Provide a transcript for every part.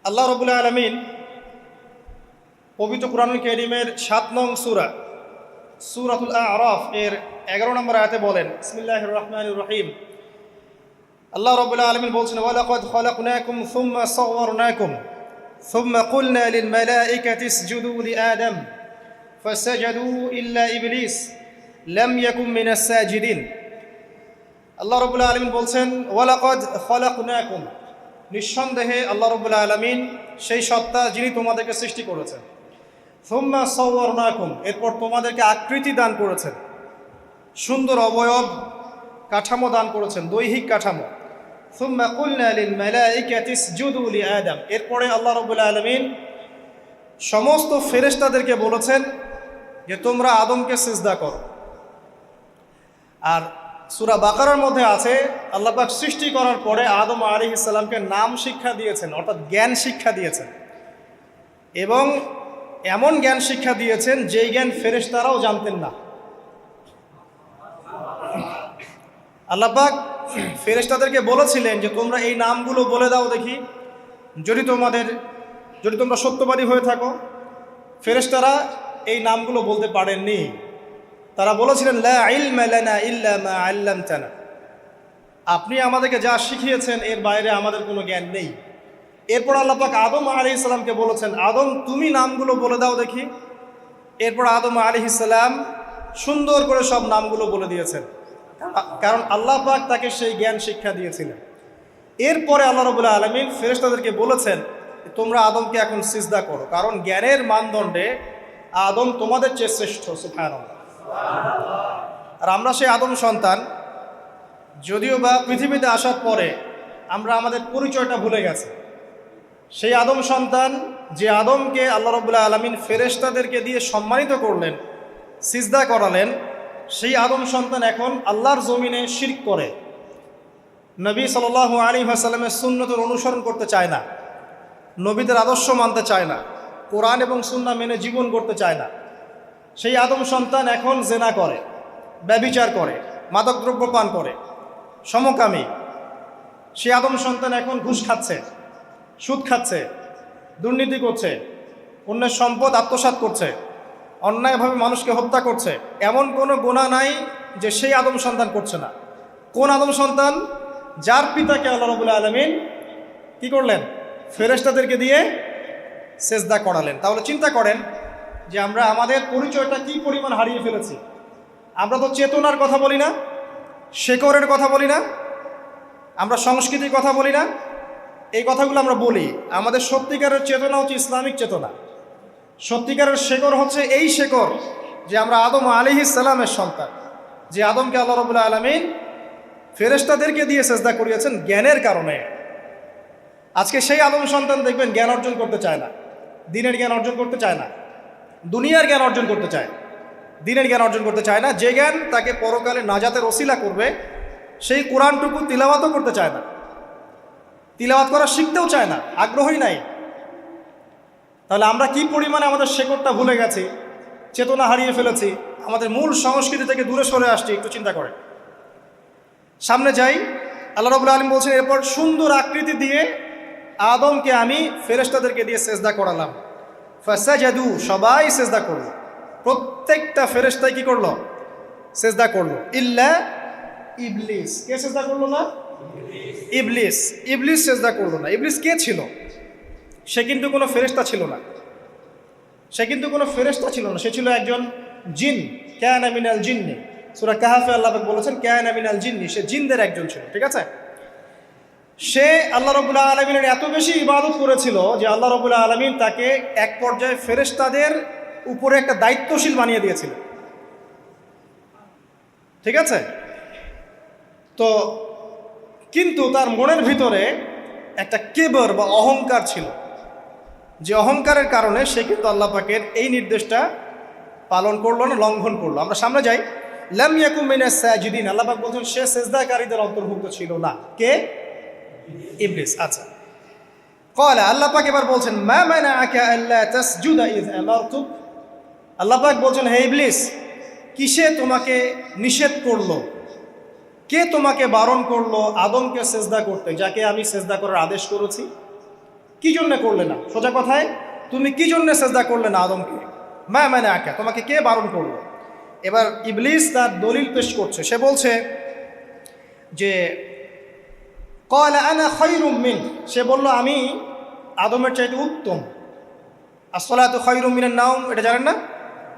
আল্লাহ রাব্বুল আলামিন পবিত্র কুরআনুল কারীমের ৭ নং সূরা সূরাতুল আ'রাফ এর ১১ নম্বর আয়াতে বলেন, বিসমিল্লাহির রহমানির রহিম। আল্লাহ রাব্বুল আলামিন বলছেন, ওয়ালাকাদ খালাকনাকুম সুম্মা সাওয়ারনাকুম সুম্মা কুলনা লিল মালাইকাতি ইসজুদু লিআদম ফাসাজাদু ইল্লা ইবলিস লাম ইয়াকুম মিনাস সাজিদিন। আল্লাহ রাব্বুল আলামিন বলছেন, ওয়ালাকাদ খালাকনাকুম, নিঃসন্দেহে আল্লাহ রাব্বুল আলামিন সেই সত্তা যিনি তোমাদেরকে সৃষ্টি করেছেন। সুম্মা সাওয়ারনাকুম, এরপর তোমাদেরকে আকৃতি দান করেছেন, সুন্দর অবয়ব কাঠামো দান করেছেন, দৈহিক কাঠামো। সুম্মা কুলনা লিল মালাইকাতি ইসজুদু লিআদম, এরপরে আল্লাহ রাব্বুল আলামিন সমস্ত ফেরেশতাদেরকে বলেছেন যে তোমরা আদমকে সিজদা করো। আর সূরা বাকারার মধ্যে আছে, আল্লাহ পাক সৃষ্টি করার পরে আদম আলাইহিস সালামকে নাম শিক্ষা দিয়েছেন, অর্থাৎ জ্ঞান শিক্ষা দিয়েছেন, এবং এমন জ্ঞান শিক্ষা দিয়েছেন যেই জ্ঞান ফেরেশতারাও জানতেন না। আল্লাহ পাক ফেরেশতাদেরকে বলেছিলেন যে তোমরা এই নামগুলো বলে দাও দেখি, যদি তোমরা সত্যবাদী হয়ে থাকো। ফেরেশতারা এই নামগুলো বলতে পারেননি। তারা বলেছিলেন, লা ইলমা লানা ইল্লা মা আল্লামতানা, আপনি আমাদেরকে যা শিখিয়েছেন এর বাইরে আমাদের কোনো জ্ঞান নেই। এরপর আল্লাহ পাক আদম আলাইহিস সালামকে বলেছেন, আদম তুমি নামগুলো বলে দাও দেখি। এরপর আদম আলাইহিস সালাম সুন্দর করে সব নামগুলো বলে দিয়েছেন, কারণ আল্লাহ পাক তাকে সেই জ্ঞান শিক্ষা দিয়েছিলেন। এরপরে আল্লাহ রাব্বুল আলামিন ফেরেশতাদেরকে বলেছেন, তোমরা আদমকে এখন সিজদা করো, কারণ জ্ঞানের মানদণ্ডে আদম তোমাদের চেয়ে শ্রেষ্ঠ। সুবহানাল্লাহ। আর আমরা সেই আদম সন্তান, যদিও বা পৃথিবীতে আসার পরে আমরা আমাদের পরিচয়টা ভুলে গেছি। সেই আদম সন্তান, যে আদমকে আল্লাহ রাব্বুল আলামিন ফেরেশতাদেরকে দিয়ে সম্মানিত করলেন, সিজদা করালেন, সেই আদম সন্তান এখন আল্লাহর জমিনে শিরক করে, নবী সাল্লাল্লাহু আলাইহি ওয়াসাল্লামের সুন্নতের অনুসরণ করতে চায় না, নবীদের আদর্শ মানতে চায় না, কোরআন এবং সুন্নাহ মেনে জীবন করতে চায় না। সেই আদম সন্তান এখন জেনা করে, ব্যভিচার করে, মাদকদ্রব্য পান করে, সমকামী। সেই আদম সন্তান এখন ঘুষ খাচ্ছে, সুদ খাচ্ছে, দুর্নীতি করছে, অন্যের সম্পদ আত্মসাৎ করছে, অন্যায়ভাবে মানুষকে হত্যা করছে। এমন কোনো গুনাহ নাই যে সেই আদম সন্তান করছে না। কোন আদম সন্তান? যার পিতাকে আল্লাহ রাব্বুল আলামিন কি করলেন? ফেরেশতাদেরকে দিয়ে সেজদা করালেন। তাহলে চিন্তা করেন যে আমরা আমাদের পরিচয়টা কি পরিমাণ হারিয়ে ফেলেছি। আমরা তো চেতনার কথা বলি না, শেকড়ের কথা বলি না, আমরা সংস্কৃতির কথা বলি না। এই কথাগুলো আমরা বলি। আমাদের সত্যিকারের চেতনা হচ্ছে ইসলামিক চেতনা। সত্যিকারের শেকড় হচ্ছে এই শেকড় যে আমরা আদম আলাইহিস সালামের সন্তান, যে আদমকে আল্লাহ রাব্বুল আলামিন ফেরেশতাদেরকে দিয়ে সেজদা করিয়েছেন জ্ঞানের কারণে। আজকে সেই আদম সন্তান দেখবেন জ্ঞান অর্জন করতে চায় না, দিনের জ্ঞান অর্জন করতে চায় না, দুনিয়ার জ্ঞান অর্জন করতে চায়, দিনের জ্ঞান অর্জন করতে চায় না। যে জ্ঞান তাকে পরকালে নাজাতের ওসিলা করবে, সেই কোরআনটুকু তিলাওয়াতও করতে চায় না, তিলাওয়াত করা শিখতেও চায় না, আগ্রহই নাই। তাহলে আমরা কি পরিমাণে আমাদের শেকড়টা ভুলে গেছি, চেতনা হারিয়ে ফেলেছি, আমাদের মূল সংস্কৃতি থেকে দূরে সরে আসছি। একটু চিন্তা করে সামনে যাই। আল্লাহ রাব্বুল আলামিন বলছেন, এরপর সুন্দর আকৃতি দিয়ে আদমকে আমি ফেরেশতাদেরকে দিয়ে সেজদা করালাম। ফাসাজাদু, সবাই সেজদা করলো, প্রত্যেকটা ফেরেশতাই কি করলো? সেজদা করলো। ইল্লা ইবলিস, কে সেজদা করলো না? ইবলিস। ইবলিস সেজদা করলো না। ইবলিস কে ছিল? সে কিন্তু কোনো ফেরেশতা ছিল না। সে ছিল একজন জিন। কানা মিনাল জিন্নি, সূরা কাহফে আল্লাহ পাক বলেছেন কানা মিনাল জিন্নি, সে জিনদের একজন ছিল। ঠিক আছে? সে আল্লাহ রাব্বুল আলামিনের এত বেশি ইবাদত করেছিল যে আল্লাহ রাব্বুল আলামিন তাকে এক পর্যায়ে ফেরেশতাদের উপরে একটা দায়িত্বশীল বানিয়ে দিয়েছিল। ঠিক আছে? তো কিন্তু তার মনের ভিতরে একটা কিবর বা অহংকার ছিল, যে অহংকারের কারণে সে কিন্তু আল্লাহ পাকের এই নির্দেশটা পালন করলো না, লঙ্ঘন করলো। আমরা সামনে যাই। লাম ইয়াকুম মিনাস সাজিদিন, আল্লাহ পাক বলছেন সে সিজদাকারীদের অন্তর্ভুক্ত ছিল না। কে? ইবলিস। আচ্ছা, ক্বালা, আল্লাহ পাক এবার বলছেন, মা মানাআকা আল্লা তাসজুদা ইয আমারতুক। আল্লাহ পাক বলছেন, হে ইবলিস, কিসে তোমাকে নিষেধ করলো, কে তোমাকে বারণ করলো আদমকে সিজদা করতে, যাকে আমি সিজদা করার আদেশ করেছি? কি জন্য করলে না? সোজা কথায়, তুমি কি জন্য সেজদা করলে না আদমকে? মা মানে আঁকা, তোমাকে কে বারণ করলো? এবার ইবলিস তার দলিল পেশ করছে। সে বলছে যে ক্বালা আনা খায়রুম মিন, সে বলল আমি আদমের চাইতে উত্তম। আসসালাতু খায়রুম মিনান নাওম, এটা জানেন না?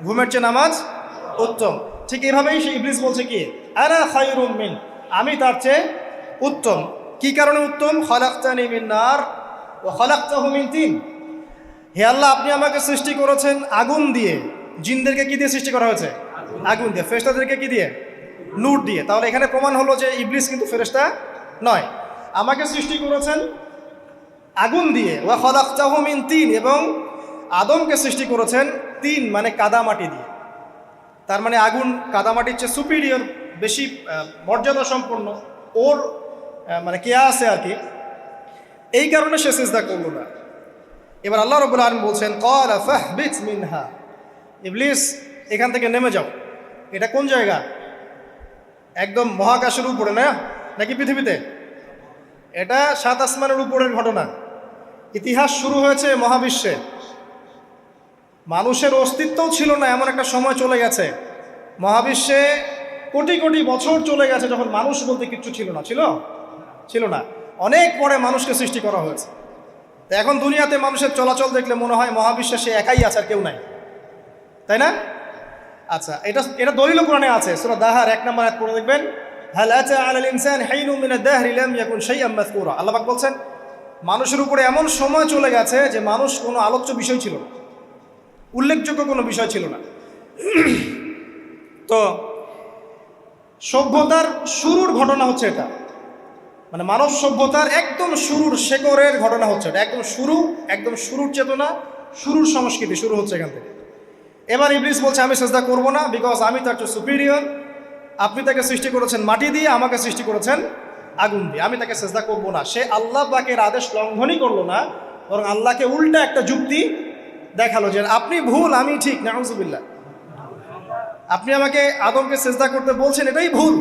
ঘুমের চেয়ে নামাজ উত্তম। ঠিক এভাবেই সে ইবলিস বলছে কি আনা খায়রুম মিন, আমি তার চেয়ে উত্তম। কি কারণে উত্তম? খালাকতানি মিন নার ওয়া খালাকতাহু মিন তিন। হে আল্লাহ, আপনি আমাকে সৃষ্টি করেছেন আগুন দিয়ে, জিনদেরকে কি দিয়ে সৃষ্টি করা হয়েছে? আগুন দিয়ে। ফেরেশতাদেরকে কি দিয়ে? নূর দিয়ে। তাহলে এখানে প্রমাণ হলো যে ইবলিস কিন্তু ফেরেশতা নয়। আমাকে সৃষ্টি করেছেন আগুন দিয়ে, ওয়া খালাকতাহু মিন তিন, এবং আদমকে সৃষ্টি করেছেন তিন মানে কাদামাটি দিয়ে। তার মানে আগুন কাদামাটির চেয়ে সুপিরিয়র, বেশি মর্যাদা সম্পন্ন, ওর মানে কেয়া আছে আর কি। এই কারণে সে সিজদা করল না। এবার আল্লাহ রাব্বুল আলামিন বলছেন ক্বালা ফাহবিত মিনহা, ইবলিস এখান থেকে নেমে যাও। এটা কোন জায়গা? একদম মহাকাশের উপরে না, নাকি পৃথিবীতে? এটা 7 আসমানের উপরের ঘটনা। ইতিহাস শুরু হয়েছে মহাবিশ্বে। মানুষের অস্তিত্বও ছিল না, এমন একটা সময় চলে গেছে। মহাবিশ্বে কোটি কোটি বছর চলে গেছে যখন মানুষ বলতে কিচ্ছু ছিল না। ছিল না। অনেক পরে মানুষকে সৃষ্টি করা হয়েছে। তো এখন দুনিয়াতে মানুষের চলাচল দেখলে মনে হয় মহাবিশ্বে সে একাই আছে, আর কেউ নাই, তাই না? আচ্ছা, এটা দলিল কোরআনে আছে। সূরা দাহার 1 নম্বর আয়াত পড়ে দেখবেন, হাল আতা আলাল ইনসান হাইনুম মিনাদ দাহরি লাম ইয়াকুন শাইআম মাযকুরা। আল্লাহ পাক বলছেন মানুষের উপরে এমন সময় চলে গেছে যে মানুষ কোনো আলোচ্য বিষয় ছিল না, উল্লেখযোগ্য কোনো বিষয় ছিল না। তো সভ্যতার শুরুর ঘটনা হচ্ছে এটা, মানে মানব সভ্যতার একদম শুরুর শেকড়ের ঘটনা হচ্ছে এটা। একদম শুরুর চেতনা, শুরুর সংস্কৃতি শুরু হচ্ছে এখান থেকে। এবার ইবলিস বলছে আমি সেজদা করব না, বিকজ আমি তার চেয়ে সুপিরিয়র। আপনি তাকে সৃষ্টি করেছেন মাটি দিয়ে, আমাকে সৃষ্টি করেছেন আগুন দিয়ে, আমি তাকে সেজদা করব না। সে আল্লাহ পাকের আদেশ লঙ্ঘনই করলো না, বরং আল্লাহকে উল্টা একটা যুক্তি দেখালো যে আপনি ভুল, আমি ঠিক। নাউজুবিল্লাহ, আপনি আমাকে আদমকে সেজদা করতে বলছেন, এটাই ভুল,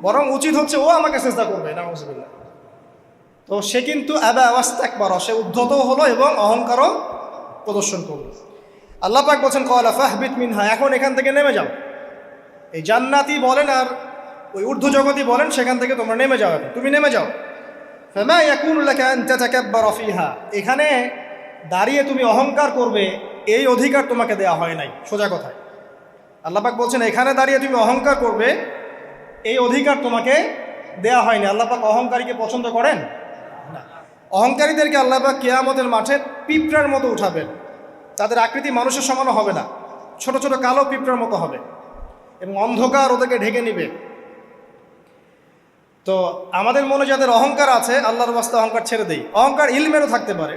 বরং উচিত হচ্ছে ও আমাকে সেজদা করবে। নাউজুবিল্লাহ। তো সে কিন্তু আবা ওয়াস্তাকবার, সে উদ্ধত হলো এবং অহংকারও প্রদর্শন করলো। আল্লাহ পাক বলছেন ক্বালা ফাহবিত মিনহা, এখন এখান থেকে নেমে যাও। এই জান্নাতি বলেন আর ওই ঊর্ধ্ব জগতই বলেন, সেখান থেকে তোমরা নেমে যাও, তুমি নেমে যাও। ফামা ইয়াকুনু লাকা আন তাতাকাব্বারা ফিহা, এখানে দাঁড়িয়ে তুমি অহংকার করবে এই অধিকার তোমাকে দেওয়া হয় নাই। সোজা কথায় আল্লাহ পাক বলছেন এখানে দাঁড়িয়ে তুমি অহংকার করবে এই অধিকার তোমাকে দেওয়া হয়নি। আল্লাহ পাক অহংকারীকে পছন্দ করেন না। অহংকারীদেরকে আল্লাহ পাক কিয়ামতের মাঠে পিঁপড়ার মতো উঠাবেন। তাদের আকৃতি মানুষের সমানও হবে না, ছোট ছোট কালো পিঁপড়ার মতো হবে, এবং অন্ধকার ওদেরকে ঢেকে নিবে। তো আমাদের মনে যাদের অহংকার আছে, আল্লাহর ওয়াস্তে অহংকার ছেড়ে দেই। অহংকার ইলমেরও থাকতে পারে।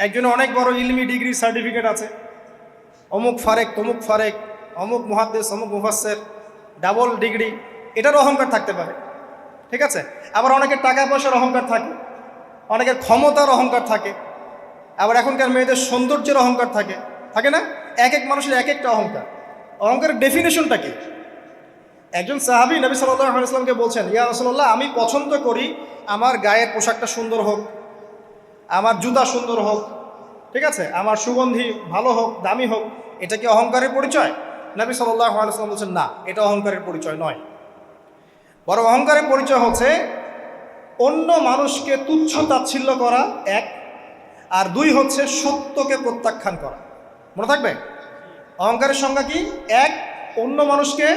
একজনের অনেক বড় ইলমি ডিগ্রি সার্টিফিকেট আছে, অমুক ফারেক তমুক ফারেক, অমুক মুহাদ্দিস অমুক মুফাসসির, ডাবল ডিগ্রি, এটার অহংকার থাকতে পারে, ঠিক আছে। আবার অনেকের টাকা পয়সার অহংকার থাকে, অনেকের ক্ষমতার অহংকার থাকে, আবার এখনকার মেয়েদের সৌন্দর্যের অহংকার থাকে, থাকে না? এক এক মানুষের এক একটা অহংকার। অহংকারের ডেফিনেশনটা কি? একজন সাহাবী নবী সাল্লাল্লাহু আলাইহি ওয়াসাল্লামকে বলছেন, ইয়া রাসূলুল্লাহ, আমি পছন্দ করি আমার গায়ের পোশাকটা সুন্দর হোক, আমার জুতা সুন্দর হোক, ঠিক আছে, আমার সুগন্ধি ভালো হোক, দামি হোক। এটা কি অহংকারের পরিচয়? নবী সাল্লাল্লাহু আলাইহি ওয়াসাল্লাম বলছেন না, এটা অহংকারের পরিচয় নয়। বরং অহংকারের পরিচয় হচ্ছে অন্য মানুষকে তুচ্ছ তাচ্ছিল্য করা এক, আর দুই হচ্ছে সত্যকে প্রত্যাখ্যান করা। মনে থাকবে অহংকারের সংজ্ঞা কি? এক, অন্য মানুষকে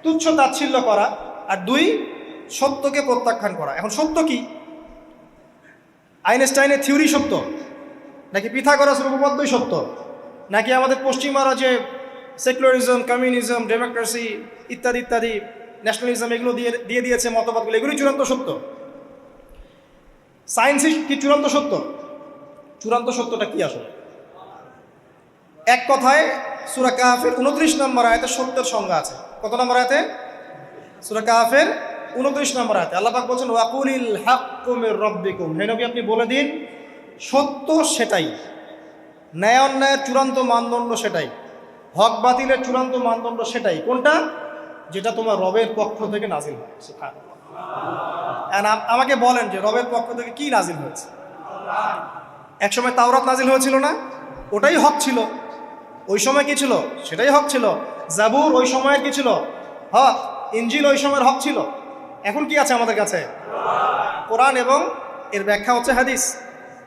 তুচ্ছ তাচ্ছিল্য করা, আর দুই, সত্যকে প্রত্যাখ্যান করা। এখন সত্য কি? আইনস্টাইনের থিওরি সত্য, নাকি পিথাগোরাসের উপপাদ্যই সত্য, নাকি আমাদের পশ্চিমারা যে সেকুলারিজম, কমিউনিজম, ডেমোক্রেসি ইত্যাদি ইত্যাদি, ন্যাশনালিজম এগুলো দিয়ে দিয়েছে মতবাদগুলো, এগুলোই চূড়ান্ত সত্য? সায়েন্সই কি চূড়ান্ত সত্য? চূড়ান্ত সত্যটা কি আসলে? এক কথায় সূরা কাহফের 29 নম্বর আয়াতে সত্যের সংজ্ঞা আছে। কত নম্বর আয়াতে? সূরা কাহফের 29 নম্বর আয়াতে আল্লাহ পাক বলছেন ওয়াকুলিল হাক্কু মির রাব্বিকুম, হে নবী আপনি বলে দিন সত্য সেটাই, ন্যায় অন্যায়ের চূড়ান্ত মানদণ্ড সেটাই, হক বাতিলের চূড়ান্ত মানদণ্ড সেটাই। কোনটা? যেটা তোমার রবের পক্ষ থেকে নাজিল হয়। সুবহানাল্লাহ। আমাকে বলেন যে রবের পক্ষ থেকে কি নাজিল হয়েছে? একসময় তাওরাত নাজিল হয়েছিল না, ওটাই হক ছিল। ওই সময় কি ছিল? সেটাই হক ছিল। জাবুর ওই সময়ের কি ছিল? হক। ইনজিল ওই সময়ের হক ছিল। এখন কি আছে আমাদের কাছে? কোরআন এবং এর ব্যাখ্যা হচ্ছে হাদিস।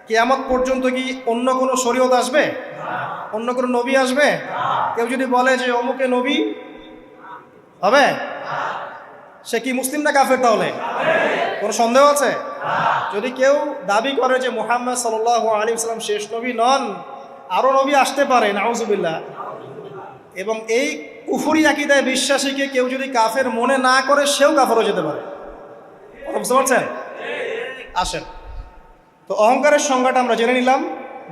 কিয়ামত পর্যন্ত কি অন্য কোনো শরীয়ত আসবে? অন্য কোনো নবী আসবে? কেউ যদি বলে যে অমুকে নবী হবে, সে কি মুসলিম না কাফের? তাহলে কোনো সন্দেহ আছে? যদি কেউ দাবি করে যে মুহাম্মদ সাল্লাল্লাহু আলাইহি ওয়াসাল্লাম শেষ নবী নন, আরও নবী আসতে পারে, নাউজুবিল্লাহ, এবং এই কুফরি আকীদায় বিশ্বাসীকে কেউ যদি কাফের মনে না করে, সেও কাফের হয়ে যেতে পারে। বুঝতে পারছেন? আসেন, তো অহংকারের সংজ্ঞাটা আমরা জেনে নিলাম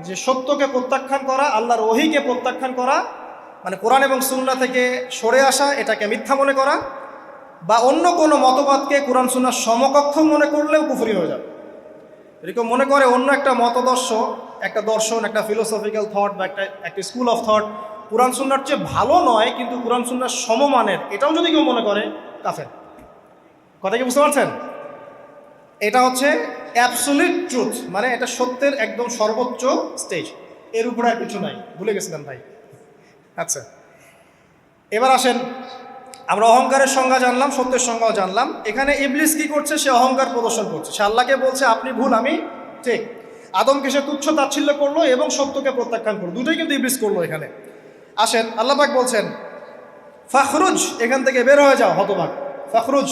যে সত্যকে প্রত্যাখ্যান করা, আল্লাহর ওহীকে প্রত্যাখ্যান করা, মানে কোরআন এবং সুন্নাহ থেকে সরে আসা, এটাকে মিথ্যা মনে করা, বা অন্য কোনো মতবাদকে কোরআন সুন্নাহর সমকক্ষ মনে করলেও কুফরি হয়ে যাবে। এরকম মনে করে অন্য একটা মতদর্শ, একটা দর্শন, একটা ফিলোসফিক্যাল থট বা একটা স্কুল অফ থট কোরআন সুন্নাহর চেয়ে ভালো নয়, কিন্তু কোরআন সুন্নাহর সমমানের, এটাও যদি কেউ মনে করে, কাফের। কথা কি বুঝতে পারছেন? এটা হচ্ছে অ্যাবসলিউট ট্রুথ, মানে এটা সত্যের একদম সর্বোচ্চ স্টেজ, এর উপরে আর কিছু নাই। ভুলে গেছিলাম ভাই। আচ্ছা, এবার আসেন, আমরা অহংকারের সংজ্ঞা জানলাম, সত্যের সংজ্ঞাও জানলাম। এখানে ইবলিস কি করছে? সে অহংকার প্রদর্শন করছে। সে আল্লাহকে বলছে আপনি ভুল, আমি ঠিক। আদমকে সে তুচ্ছ তাচ্ছিল্য করলো এবং সত্যকে প্রত্যাখ্যান করলো, দুটোই কিন্তু ইবলিস করলো এখানে। আসেন, আল্লাহ পাক বলছেন ফাখরুজ, এখান থেকে বের হয়ে যাও হতভাগ। ফাখরুজ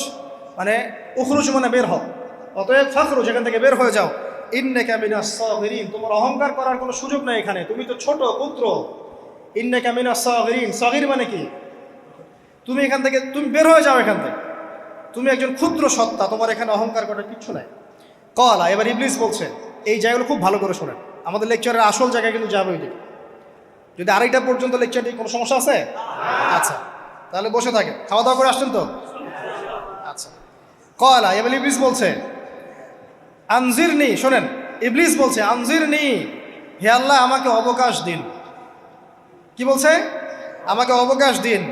মানে উখরুজ মানে বের হও, অতএব ফাখরুজ, এখান থেকে বের হয়ে যাও। ইন্নাকা মিনাস সাগিরিন, তোমার অহংকার করার কোনো সুযোগ নেই এখানে, তুমি তো ছোট পুত্র। ইন্নাকা মিনাস সাগিরিন, সাগির মানে কি? তুমি এখান থেকে, তুমি বের হয়ে যাও এখান থেকে, তুমি একজন ক্ষুদ্র সত্তা, তোমার এখানে অহংকার করার কিচ্ছু নাই। কলা, এবার ইবলিস বলছে, এই জায়গাগুলো খুব ভালো করে শোনেন, আমাদের লেকচারের আসল জায়গায় কিন্তু যাবে ওই দিকে। যদি আড়াইটা পর্যন্ত লেকচারটি কোনো সমস্যা আছে? আচ্ছা, তাহলে বসে থাকেন, খাওয়া দাওয়া করে আসছেন তো? আচ্ছা, কলা, এবার ইবলিস বলছে আনজিরনি, শোনেন, ইবলিস বলছে আনজিরনি, হে আল্লাহ আমাকে অবকাশ দিন। কি বলছে? আমাকে অবকাশ দিন।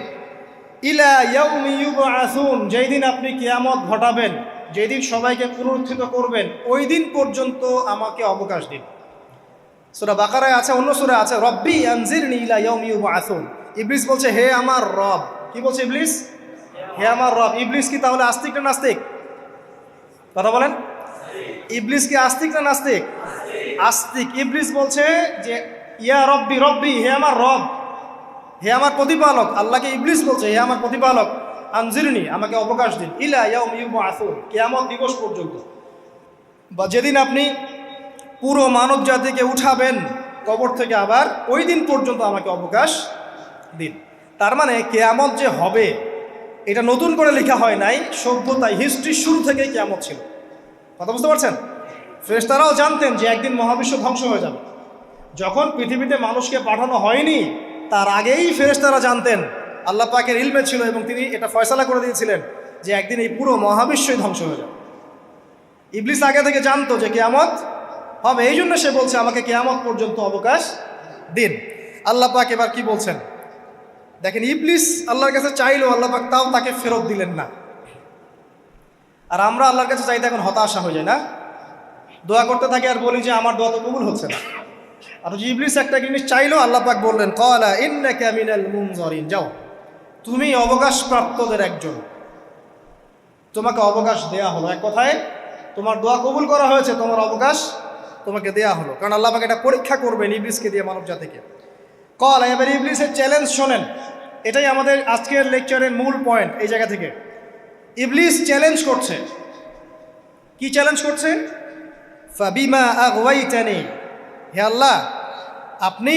ইলা ইয়াউমি ইউবআসুন, যেই দিন আপনি কিয়ামত ঘটাবেন, যেই দিন সবাইকে পুনরুত্থিত করবেন, ওই দিন পর্যন্ত আমাকে অবকাশ দিন। সূরা বাকারায় আছে, অন্য সূরা আছে, রব্বি আনজিরনি ইলা ইয়াউমি ইউবআসুন। ইবলিস বলছে হে আমার রব। কি বলছে ইবলিস? হে আমার রব। ইবলিস কি তাহলে আস্তিক না নাস্তিক? কথা বলেন, ইবলিস কি আস্তিক না নাস্তিক? আস্তিক। ইবলিস বলছে যে ইয়া রব্বি, রব্বি হে আমার রব, হে আমার প্রতিপালক। আল্লাহকে ইবলিস বলছে হে আমার প্রতিপালক, আনজিরনি আমাকে অবকাশ দিন, ইলা ইয়াউমি ইউবআসুন, কিয়ামত দিবস পর্যন্ত, বা যেদিন আপনি পুরো মানব জাতিকে উঠাবেন কবর থেকে, আবার ওই দিন পর্যন্ত আমাকে অবকাশ দিন। তার মানে কিয়ামত যে হবে এটা নতুন করে লেখা হয় নাই, সভ্যতায় হিস্ট্রির শুরু থেকেই কিয়ামত ছিল। কথা বুঝতে পারছেন? ফেরেশতারাও জানতেন যে একদিন মহাবিশ্ব ধ্বংস হয়ে যাবে। যখন পৃথিবীতে মানুষকে পাঠানো হয়নি তার আগেই ফেরেশতারা জানতেন, আল্লাহ পাকের ইলমে ছিল এবং তিনি এটা ফয়সালা করে দিয়েছিলেন যে একদিন এই পুরো মহাবিশ্বই ধ্বংস হয়ে যাবে। ইবলিস আগে থেকে জানতো যে কিয়ামত হবে, এই জন্য সে বলছে আমাকে কিয়ামত পর্যন্ত অবকাশ দিন। আল্লাহ পাক এবার কি বলছেন দেখেন, ইবলিস আল্লাহর কাছে চাইলো, আল্লাহ পাক তাও তাকে ফেরত দিলেন না। আর আমরা আল্লাহর কাছে চাইতে এখন হতাশা হয়ে যায় না, দোয়া করতে থাকি আর বলি যে আমার দোয়া তো কবুল হচ্ছে না। আর যে ইবলিস একটা জিনিস চাইলো, আল্লাহ পাক বললেন ক্বালা ইন্নাকা মিনাল মুনজারিন, যাও তুমি অবকাশপ্রাপ্তদের একজন, তোমাকে অবকাশ দেয়া হলো। এক কথায় তোমার দোয়া কবুল করা হয়েছে, তোমার অবকাশ তোমাকে দেয়া হলো, কারণ আল্লাহ পাক এটা পরীক্ষা করবেন ইবলিসকে দিয়ে, মানব জাতিকে। ক্বালা, এবার ইবলিসের চ্যালেঞ্জ শোনেন, এটাই আমাদের আজকের লেকচারের মূল পয়েন্ট। এই জায়গা থেকে ইবলিস চ্যালেঞ্জ করছে। কি চ্যালেঞ্জ করছে? ফাবিমা আগওয়াইতানি, হে আল্লাহ আপনি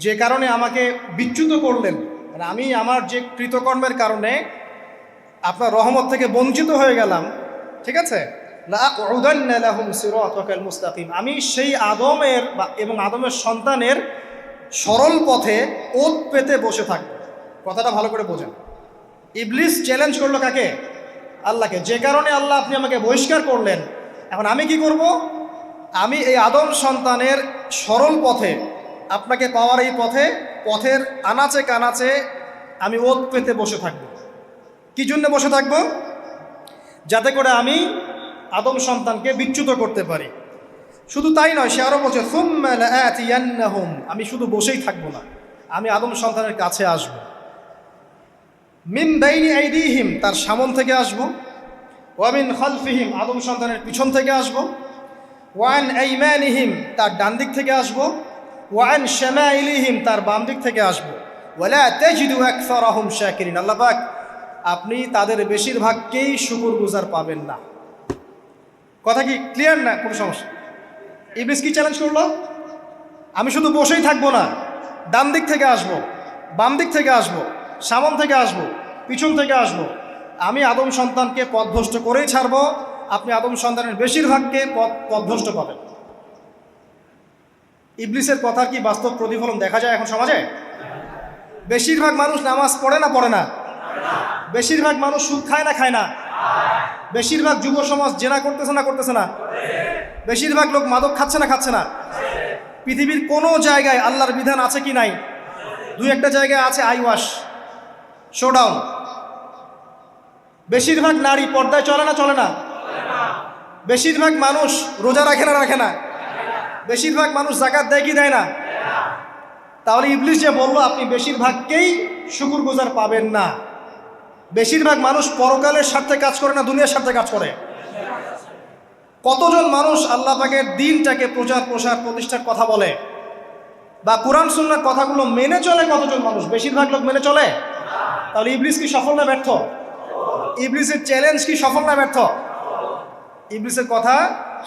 যে কারণে আমাকে বিচ্যুত করলেন, মানে আমি আমার যে কৃতকর্মের কারণে আপনার রহমত থেকে বঞ্চিত হয়ে গেলাম, ঠিক আছে, লাআকুদান্না লাহুম সিরাতাকাল মুস্তাকিম, আমি সেই আদমের এবং আদমের সন্তানের সরল পথে ওত পেতে বসে থাকব। কথাটা ভালো করে বোঝেন, ইবলিস চ্যালেঞ্জ করলো কাকে? আল্লাহকে। যে কারণে আল্লাহ আপনি আমাকে বহিষ্কার করলেন, এখন আমি কি করব? আমি এই আদম সন্তানের সরল পথে, আপনাকে পাওয়ার এই পথের আনাচে কানাচে আমি ওত পেতে বসে থাকব। কি জন্য বসে থাকব? যাতে করে আমি আদম সন্তানকে বিচ্যুত করতে পারি। শুধু তাই নয়, সে আরো বলছে সুম্মা লাআতিয়ান্নাহুম, আমি শুধু বসেই থাকবো না, আমি আদম সন্তানের কাছে আসব। মিন বাইনি আইদিহিম, তার সামন থেকে আসব। ওয়া মিন খালফিহিম, আদম সন্তানের পিছন থেকে আসব। ওয়া আন আইমানিহিম, তার ডান দিক থেকে আসব। ওয়া আন শামাইলিহিম, তার বাম দিক থেকে আসব। ওয়ালা তাজিদু আকসারাহুম শাকিরিন, আল্লাহ পাক আপনি তাদের বেশিরভাগকেই শুকরগুজার পাবেন না। কথা কি ক্লিয়ার না? কোনো সমস্যা? ইবলিস কি চ্যালেঞ্জ করলো? আমি শুধু বসেই থাকবো না, ডান দিক থেকে আসব, বাম দিক থেকে আসব, সামন থেকে আসব, পিছন থেকে আসব, আমি আদম সন্তানকে পথভ্রষ্ট করেই ছাড়ব, আপনি আদম সন্তানের বেশিরভাগকে পথভ্রষ্ট পাবেন। ইবলিসের কথার কি বাস্তব প্রতিফলন দেখা যায় এখন সমাজে? বেশিরভাগ মানুষ নামাজ পড়ে না পড়ে না? বেশিরভাগ মানুষ সুদ খায় না খায় না? বেশিরভাগ যুব সমাজ জেনা করতেছে না করতেছে না? বেশিরভাগ লোক মাদক খাচ্ছে না খাচ্ছে না? পৃথিবীর কোনো জায়গায় আল্লাহর বিধান আছে কি নাই? দুই একটা জায়গায় আছে আই ওয়াশ, শোডাউন। বেশিরভাগ নারী পর্দায় চলে না চলে না? বেশিরভাগ মানুষ রোজা রাখে না রাখে না? বেশিরভাগ মানুষ যাকাত দেয় কি দেয় না? তাহলে ইবলিস যে বললো আপনি বেশিরভাগকেই শুকরগুজার পাবেন না, বেশিরভাগ মানুষ পরকালের স্বার্থে কাজ করে না দুনিয়ার স্বার্থে কাজ করে? কতজন মানুষ আল্লাহ পাকের দ্বীনটাকে প্রচার প্রসার প্রতিষ্ঠার কথা বলে বা কোরআন সুন্নাহর কথাগুলো মেনে চলে? কতজন মানুষ? বেশিরভাগ লোক মেনে চলে। তাহলে ইবলিস কি সফল না ব্যর্থ? ইবলিসের চ্যালেঞ্জ কি সফল না ব্যর্থ? ইবলিসের কথা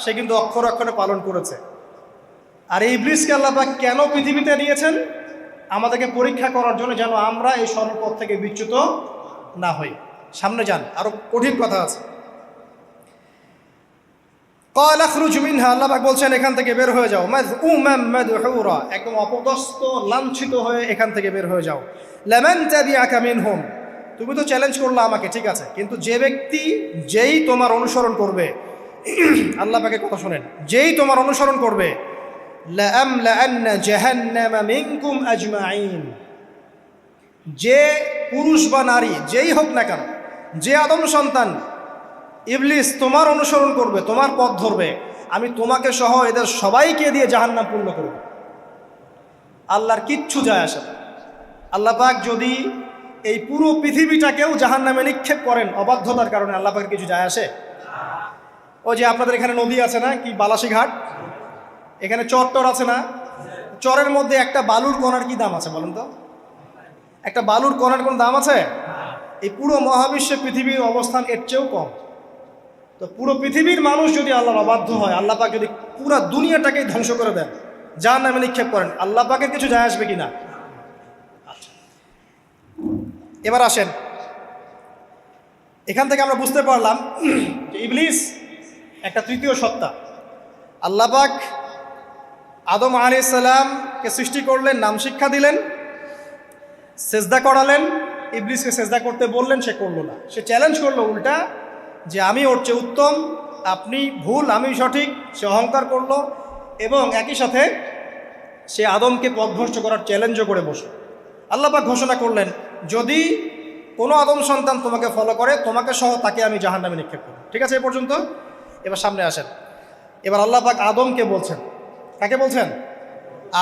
সে কিন্তু অক্ষর অক্ষরে পালন করেছে। আর এই ইবলিসকে আল্লাহ পাক কেন পৃথিবীতে নিয়েছেন? আমাদেরকে পরীক্ষা করার জন্য, যেন আমরা এই সরল পথ থেকে বিচ্যুত না হই। সামনে যান, আরো কঠিন কথা আছে। ক্বাল আখরুজ মিনহা, আল্লাহ পাক বলছেন এখান থেকে বের হয়ে যাও। মাযউমান মাদহুরা, একদম অপদস্থ লাঞ্ছিত হয়ে এখান থেকে বের হয়ে যাও। লামান তাবিআকা মিনহুম, তুমি তো চ্যালেঞ্জ করলে আমাকে, ঠিক আছে, কিন্তু যে ব্যক্তি যেই তোমার অনুসরণ করবে, আল্লাহ পাকের কথা শোনেন, যেই তোমার অনুসরণ করবে, লাআমলাআন্না জাহান্নামা মিনকুম আজমাইন, যে পুরুষ বা নারী যেই হোক না কেন, যে আদম সন্তান ইবলিস তোমার অনুসরণ করবে, তোমার পথ ধরবে, আমি তোমাকে সহ এদের সবাইকে দিয়ে জাহান্নাম পূর্ণ করব। আল্লাহর কিচ্ছু যায় আসে না। আল্লাহ পাক যদি এই পুরো পৃথিবীটাকেও জাহান্নামে নিক্ষেপ করেন অবাধ্যতার কারণে, আল্লাহ পাকের কিছু যায় আসে? ওই যে আপনাদের এখানে নদী আছে না, কি বালাসী ঘাট, এখানে চর টর আছে না, চরের মধ্যে একটা বালুর কণার কি দাম আছে বলেন তো? একটা বালুর কণার কোন দাম আছে? এই পুরো মহাবিশ্বে পৃথিবীর অবস্থান এর চেয়েও কম। তো পুরো পৃথিবীর মানুষ যদি আল্লাহর অবাধ্য হয়, আল্লাহ পাক যদি পুরো দুনিয়াটাকেই ধ্বংস করে দেন, জাহান্নামে নিক্ষেপ করেন, আল্লাহ পাকের কিছু যায় আসবে কিনা? এবার আসেন, এখান থেকে আমরা বুঝতে পারলাম যে ইবলিস একটা তৃতীয় সত্তা। আল্লাহ পাক আদম আলাইহিস সালামকে সৃষ্টি করলেন, নাম শিক্ষা দিলেন, সেজদা করালেন, ইবলিসকে সেজদা করতে বললেন, সে করলো না। সে চ্যালেঞ্জ করলো উল্টা, যে আমি ওর চেয়ে উত্তম, আপনি ভুল আমি সঠিক। সে অহংকার করলো এবং একই সাথে সে আদমকে পথভ্রষ্ট করার চ্যালেঞ্জও করে বসল। আল্লাহ পাক ঘোষণা করলেন, যদি কোনো আদম সন্তান তোমাকে ফলো করে, তোমাকে সহ তাকে আমি জাহান্নামে নিক্ষেপ করব। ঠিক আছে, এ পর্যন্ত। এবার সামনে আসেন। এবার আল্লাহ পাক আদমকে বলছেন, কাকে বলছেন?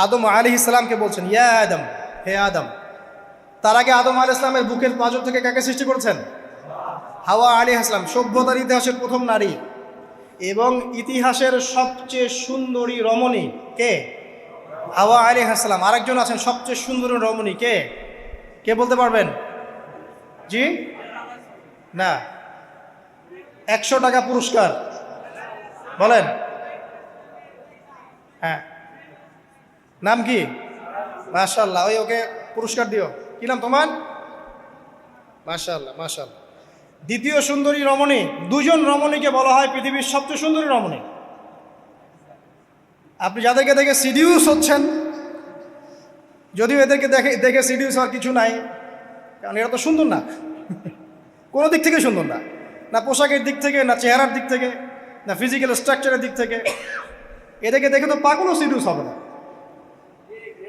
আদম আলাইহিস সালামকে বলছেন, ইয়া আদম, হে আদম। তার আগে আদম আলাইহিস সালামের বুকের পাঁজর থেকে কাকে সৃষ্টি করেছেন? হাওয়া আলাইহিস সালাম, সভ্যতার ইতিহাসের প্রথম নারী এবং ইতিহাসের সবচেয়ে সুন্দরী রমণী কে? হাওয়া আলাইহিস সালাম। আরেকজন আছেন সবচেয়ে সুন্দরী রমণী, কে? কে বলতে পারবেন? জি না, 100 টাকা পুরস্কার বলেন। হ্যাঁ, নাম কি? মাশাআল্লাহ, ওই ওকে পুরস্কার দিও। কি নাম তোমার? মাশাআল্লাহ মাশাআল্লাহ। দ্বিতীয় সুন্দরী রমণী, দুজন রমণীকে বলা হয় পৃথিবীর সবচেয়ে সুন্দরী রমণী। আপনি যাদেরকে দেখে সিডিউস হচ্ছেন, যদিও এদেরকে দেখে সিডিউস হওয়ার কিছু নাই, কারণ এরা তো সুন্দর না, কোনো দিক থেকে সুন্দর না, না পোশাকের দিক থেকে, না চেহারার দিক থেকে, না ফিজিক্যাল স্ট্রাকচারের দিক থেকে। এদেরকে দেখে তো পাগলও সিডিউস হবে না।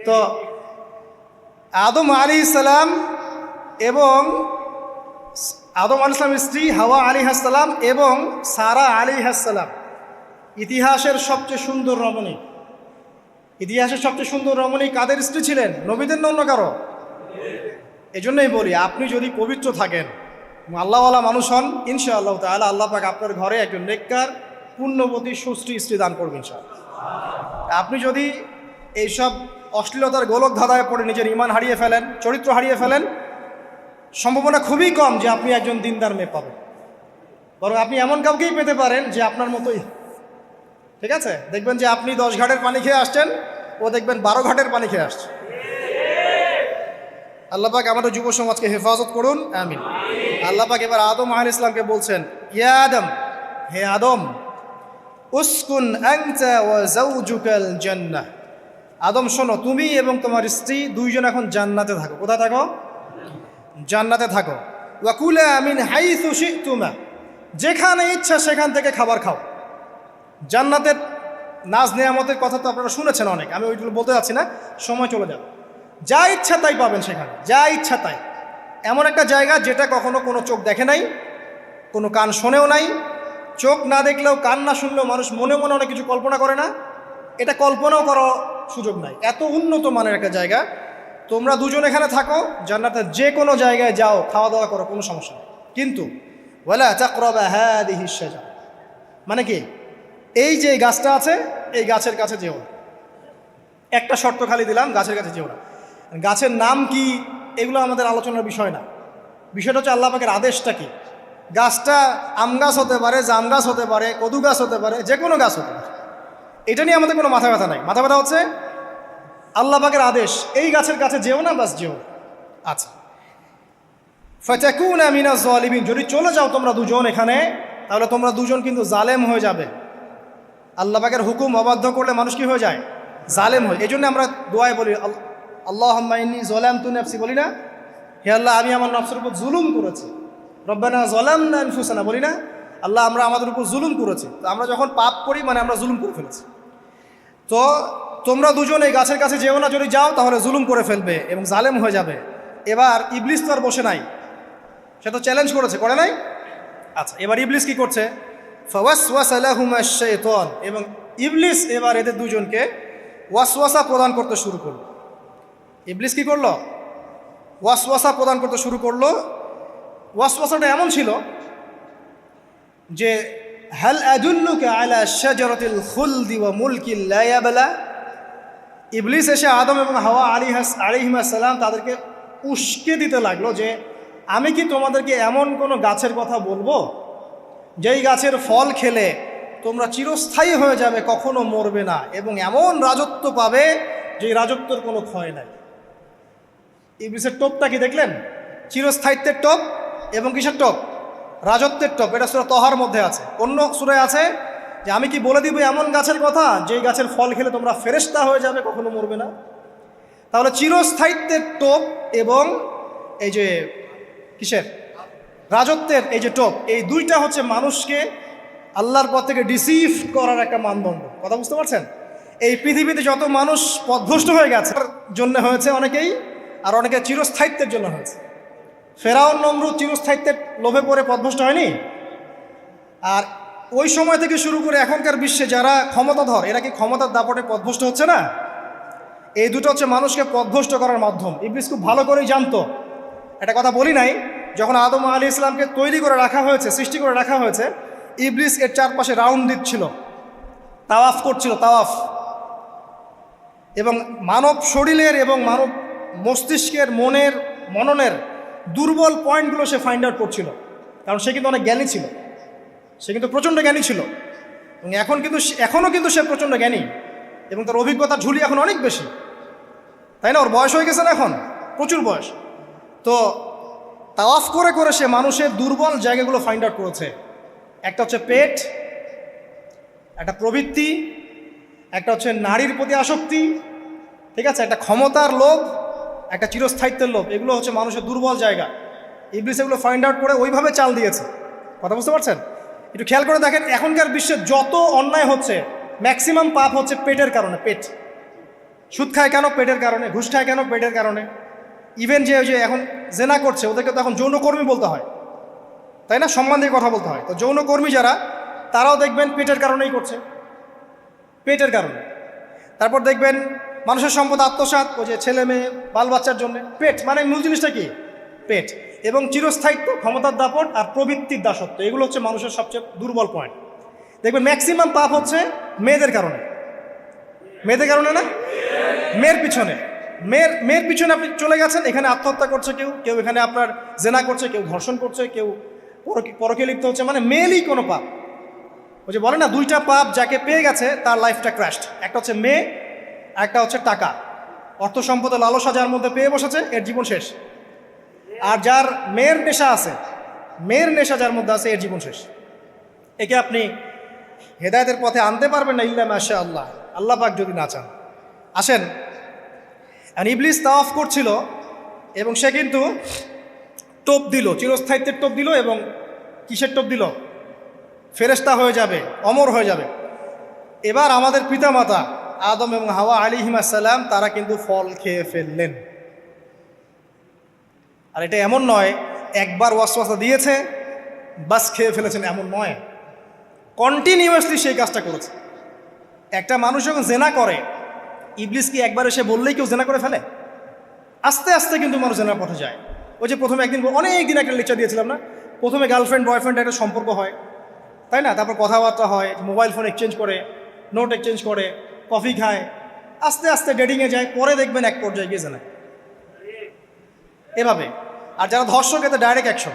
তো আদম আলাইহিস সালাম এবং আদম আলাইহিস সালামের স্ত্রী হাওয়া আলাইহিস সালাম এবং সারা আলাইহিস সালাম, ইতিহাসের সবচেয়ে সুন্দর রমণী, ইতিহাসের সবচেয়ে সুন্দর রমণী কাদের স্ত্রী ছিলেন? নবীদের না অন্য কারো? এজন্যই বলি, আপনি যদি পবিত্র থাকেন, আল্লাহওয়ালা মানুষ হন, ইনশাআল্লাহ তাআলা আল্লাহ পাক আপনার ঘরে একজন নেককার পুণ্যবতী সুশ্রী স্ত্রী দান করবেন ইনশাআল্লাহ। আপনি যদি এইসব অশ্লীলতার গোলক ধাঁধায় পড়ে নিজের ঈমান হারিয়ে ফেলেন, চরিত্র হারিয়ে ফেলেন, সম্ভাবনা খুবই কম যে আপনি একজন দিনদার মেয়ে পাবেন। বরং আপনি এমন কাউকেই পেতে পারেন যে আপনার মতোই, ঠিক আছে? দেখবেন যে আপনি 10 ঘাটের পানি খেয়ে আসছেন, ও দেখবেন 12 ঘাটের পানি খেয়ে আসছে। আল্লাহ পাক আমাদের যুব সমাজকে হেফাজত করুন, আমিন। আল্লাহ পাক এবার আদম আলাইহিস সালামকে বলছেন, ইয়া আদম, হে আদম, উসকুন আনতা ওয়া যাওজুকাল জান্নাহ। আদম শোনো, তুমি এবং তোমার স্ত্রী দুইজন এখন জান্নাতে থাকো। কোথায় থাকো? জান্নাতে থাকো। ওয়া কুলা মিন হাইসু শি'তুমা, যেখানে ইচ্ছা সেখান থেকে খাবার খাও। জান্নাতের নাজ নেয়ামতের কথা তো আপনারা শুনেছেন অনেক, আমি ওইগুলো বলতে যাচ্ছি না, সময় চলে যাবে। যা ইচ্ছা তাই পাবেন সেখানে, যা ইচ্ছা তাই। এমন একটা জায়গা যেটা কখনো কোনো চোখ দেখে নাই, কোনো কান শোনেও নাই। চোখ না দেখলেও, কান না শুনলেও মানুষ মনে মনে অনেক কিছু কল্পনা করে না, এটা কল্পনাও করার সুযোগ নাই। এত উন্নত মানের একটা জায়গা। তোমরা দুজন এখানে থাকো, জান্নাতের যে কোনো জায়গায় যাও, খাওয়া দাওয়া করো, কোনো সমস্যা নেই। কিন্তু ওয়ালা তাকরাবা হাদিহিশ শাজারা, মানে কি, এই যে গাছটা আছে, এই গাছের কাছে যেও না। একটা শর্ত খালি দিলাম, গাছের কাছে যেও না। গাছের নাম কি এগুলো আমাদের আলোচনার বিষয় না। বিষয়টা হচ্ছে আল্লাহ পাকের আদেশটা কি। গাছটা আম গাছ হতে পারে, জাম গাছ হতে পারে, কদু গাছ হতে পারে, যে কোনো গাছ হতে পারে। এটা নিয়ে আমাদের কোনো মাথা ব্যথা নাই। মাথা ব্যথা হচ্ছে আল্লাহ পাকের আদেশ, এই গাছের কাছে যেও না, বাস যেও না। আচ্ছা, ফাতাকুনা মিনাজ জালিমিন, যদি চলে যাও তোমরা দুজন এখানে, তাহলে তোমরা দুজন কিন্তু জালেম হয়ে যাবে। আল্লাহ পাকের হুকুম অবাধ্য করলে মানুষ কি হয়ে যায়? জালেম হয়। এই জন্য আমরা দোয়ায় বলি, আল্লাহুম্মা ইন্নী যালামতু নাফসি, বলি না? হে আল্লাহ, আমি আমার নফসের উপর জুলুম করেছি। রব্বানা যালামনা আনফুসানা, বলি না? আল্লাহ, আমরা আমাদের উপর জুলুম করেছি। তো আমরা যখন পাপ করি, মানে আমরা জুলুম করে ফেলেছি। তো তোমরা দুজন এই গাছের কাছে যেও না, যদি যাও তাহলে জুলুম করে ফেলবে এবং জালেম হয়ে যাবে। এবার ইবলিস তো আর বসে নাই, সে তো চ্যালেঞ্জ করেছে, করে নাই? আচ্ছা, এবার ইবলিস কি করছে? ফাওয়াসওয়াসা লাহুমা শাইতান, এবং ইবলিস এবার এদের দুজনকে ওয়াসওয়াসা প্রদান করতে শুরু করলো। ইবলিস কি করলো? ওয়াসওয়াসা প্রদান করতে শুরু করলো। ওয়াসওয়াসাটা এমন ছিল যে, হাল আদুল্লুকা আলা শাজারাতিল খুলদি ওয়া মুলকিন লা ইয়াবলা। ইবলিস এসে আদম এবং হাওয়া আলাইহিস সালাম তাদেরকে উস্কে দিতে লাগলো যে, আমি কি তোমাদেরকে এমন কোনো গাছের কথা বলবো যেই গাছের ফল খেলে তোমরা চিরস্থায়ী হয়ে যাবে, কখনো মরবে না, এবং এমন রাজত্ব পাবে যে রাজত্বের কোনো ক্ষয় নাই। ইবলিসের টোপটা কি দেখলেন? চিরস্থায়িত্বের টোপ এবং কিসের টোপ? রাজত্বের টোপ। এটা সূরা তহার মধ্যে আছে। অন্য সূরায় আছে যে, আমি কি বলে দিব এমন গাছের কথা যেই গাছের ফল খেলে তোমরা ফেরেশতা হয়ে যাবে, কখনো মরবে না। তাহলে চিরস্থায়িত্বের টোপ এবং এই যে কিসের? রাজত্বের এই যে টোপ, এই দুইটা হচ্ছে মানুষকে আল্লাহর পথ থেকে ডিসিভ করার একটা মানদণ্ড। কথা বুঝতে পারছেন? এই পৃথিবীতে যত মানুষ পথভ্রষ্ট হয়ে গেছে জন্য হয়েছে অনেকেই, আর অনেকে চিরস্থায়িত্বের জন্য হয়েছে। ফেরাউন নমরুদ চিরস্থায়িত্বের লোভে পড়ে পথভ্রষ্ট হয়নি? আর ওই সময় থেকে শুরু করে এখনকার বিশ্বে যারা ক্ষমতাধর, এরা কি ক্ষমতার দাপটে পথভ্রষ্ট হচ্ছে না? এই দুটো হচ্ছে মানুষকে পথভ্রষ্ট করার মাধ্যম। ইবলিস খুব ভালো করেই জানতো। একটা কথা বলি নাই, যখন আদম আলাইহিস সালামকে তৈরি করে রাখা হয়েছে, সৃষ্টি করে রাখা হয়েছে, ইবলিস এর চারপাশে রাউন্ড দিচ্ছিল, তাওয়াফ করছিল, তাওয়াফ। এবং মানব শরীরের এবং মানব মস্তিষ্কের, মননের দুর্বল পয়েন্টগুলো সে ফাইন্ড আউট করছিল। কারণ সে কিন্তু অনেক জ্ঞানী ছিল, সে কিন্তু প্রচণ্ড জ্ঞানী ছিল, এবং এখনও কিন্তু সে প্রচণ্ড জ্ঞানী, এবং তার অভিজ্ঞতার ঝুলি এখন অনেক বেশি, তাই না? ওর বয়স হয়ে গেছে না এখন, প্রচুর বয়স। তো তাওয়াফ করে করে সে মানুষের দুর্বল জায়গাগুলো ফাইন্ড আউট করেছে। একটা হচ্ছে পেট, একটা প্রবৃত্তি, একটা হচ্ছে নারীর প্রতি আসক্তি, ঠিক আছে, একটা ক্ষমতার লোভ, একটা চিরস্থায়িত্বের লোভ। এগুলো হচ্ছে মানুষের দুর্বল জায়গা। ইবলিস এগুলো ফাইন্ড আউট করে ওইভাবে চাল দিয়েছে। কথা বুঝতে পারছেন? একটু খেয়াল করে দেখেন, এখনকার বিশ্বে যত অন্যায় হচ্ছে, ম্যাক্সিমাম পাপ হচ্ছে পেটের কারণে। পেট। সুদ খায় কেন? পেটের কারণে। ঘুষ খায় কেন? পেটের কারণে। ইভেন যে এখন জেনা করছে, ওদেরকে তো এখন যৌনকর্মী বলতে হয়, তাই না? সম্মান দিয়ে কথা বলতে হয়। তো যৌনকর্মী যারা, তারাও দেখবেন পেটের কারণেই করছে। পেটের কারণে। তারপর দেখবেন মানুষের সম্পদ আত্মসাৎ, ওই যে ছেলে মেয়ে বাল বাচ্চার জন্য। পেট মানে মূল জিনিসটা কি? পেট। এবং চিরস্থায়িত্ব, ক্ষমতার দাপট আর প্রবৃত্তির দাসত্ব, এগুলো হচ্ছে মানুষের সবচেয়ে দুর্বল পয়েন্ট। দেখবেন ম্যাক্সিমাম পাপ হচ্ছে মেয়েদের কারণে। মেয়েদের কারণে না, মেয়ের পিছনে। মেয়ের পিছনে আপনি চলে গেছেন, এখানে আত্মহত্যা করছে কেউ, কেউ এখানে আপনার জেনা করছে, কেউ ধর্ষণ করছে, কেউ পরকে লিপ্ত হচ্ছে, মানে মেয়েরই কোনো পাপ। ওই যে বলে না, দুইটা পাপ যাকে পেয়ে গেছে তার লাইফটা ক্র্যাশড। একটা হচ্ছে মেয়ে, একটা হচ্ছে টাকা। অর্থ সম্পদের লালসা যার মধ্যে পেয়ে বসেছে, এর জীবন শেষ। আর যার মেয়ের নেশা আছে, মেয়ের নেশা যার মধ্যে আছে, এর জীবন শেষ। একে আপনি হেদায়েতের পথে আনতে পারবেন না ইল্লা মাশা আল্লাহ, আল্লাহ পাক যদি না চান। আসেন, ইবলিস তাওয়াফ করছিল এবং সে কিন্তু টোপ দিল, চিরস্থায়িত্বের টোপ দিল। এবং কিসের টোপ দিল? ফেরেশতা হয়ে যাবে, অমর হয়ে যাবে। এবার আমাদের পিতামাতা আদম এবং হাওয়া আলাইহিস সালাম তারা কিন্তু ফল খেয়ে ফেললেন। আর এটা এমন নয় একবার ওয়াসওয়াসা দিয়েছে বাস খেয়ে ফেলেছেন, এমন নয়। কন্টিনিউয়াসলি সেই কাজটা করেছে। একটা মানুষ যখন জেনা করে, ইবলিস কি একবার এসে বললেই কেউ জেনা করে ফেলে? আস্তে আস্তে কিন্তু মানুষ জেনার পথে যায়। ওই যে প্রথমে একদিন, অনেক দিন একটা লেকচার দিয়েছিলাম না, প্রথমে গার্লফ্রেন্ড বয়ফ্রেন্ড একটা সম্পর্ক হয়, তাই না? তারপর কথাবার্তা হয়, মোবাইল ফোন এক্সচেঞ্জ করে, নোট এক্সচেঞ্জ করে, কফি খায়, আস্তে আস্তে ডেটিংয়ে যায়, পরে দেখবেন এক পর্যায়ে গিয়ে জেনা। এভাবে। আর যারা ধর্ষক, এতে ডাইরেক্ট অ্যাকশন,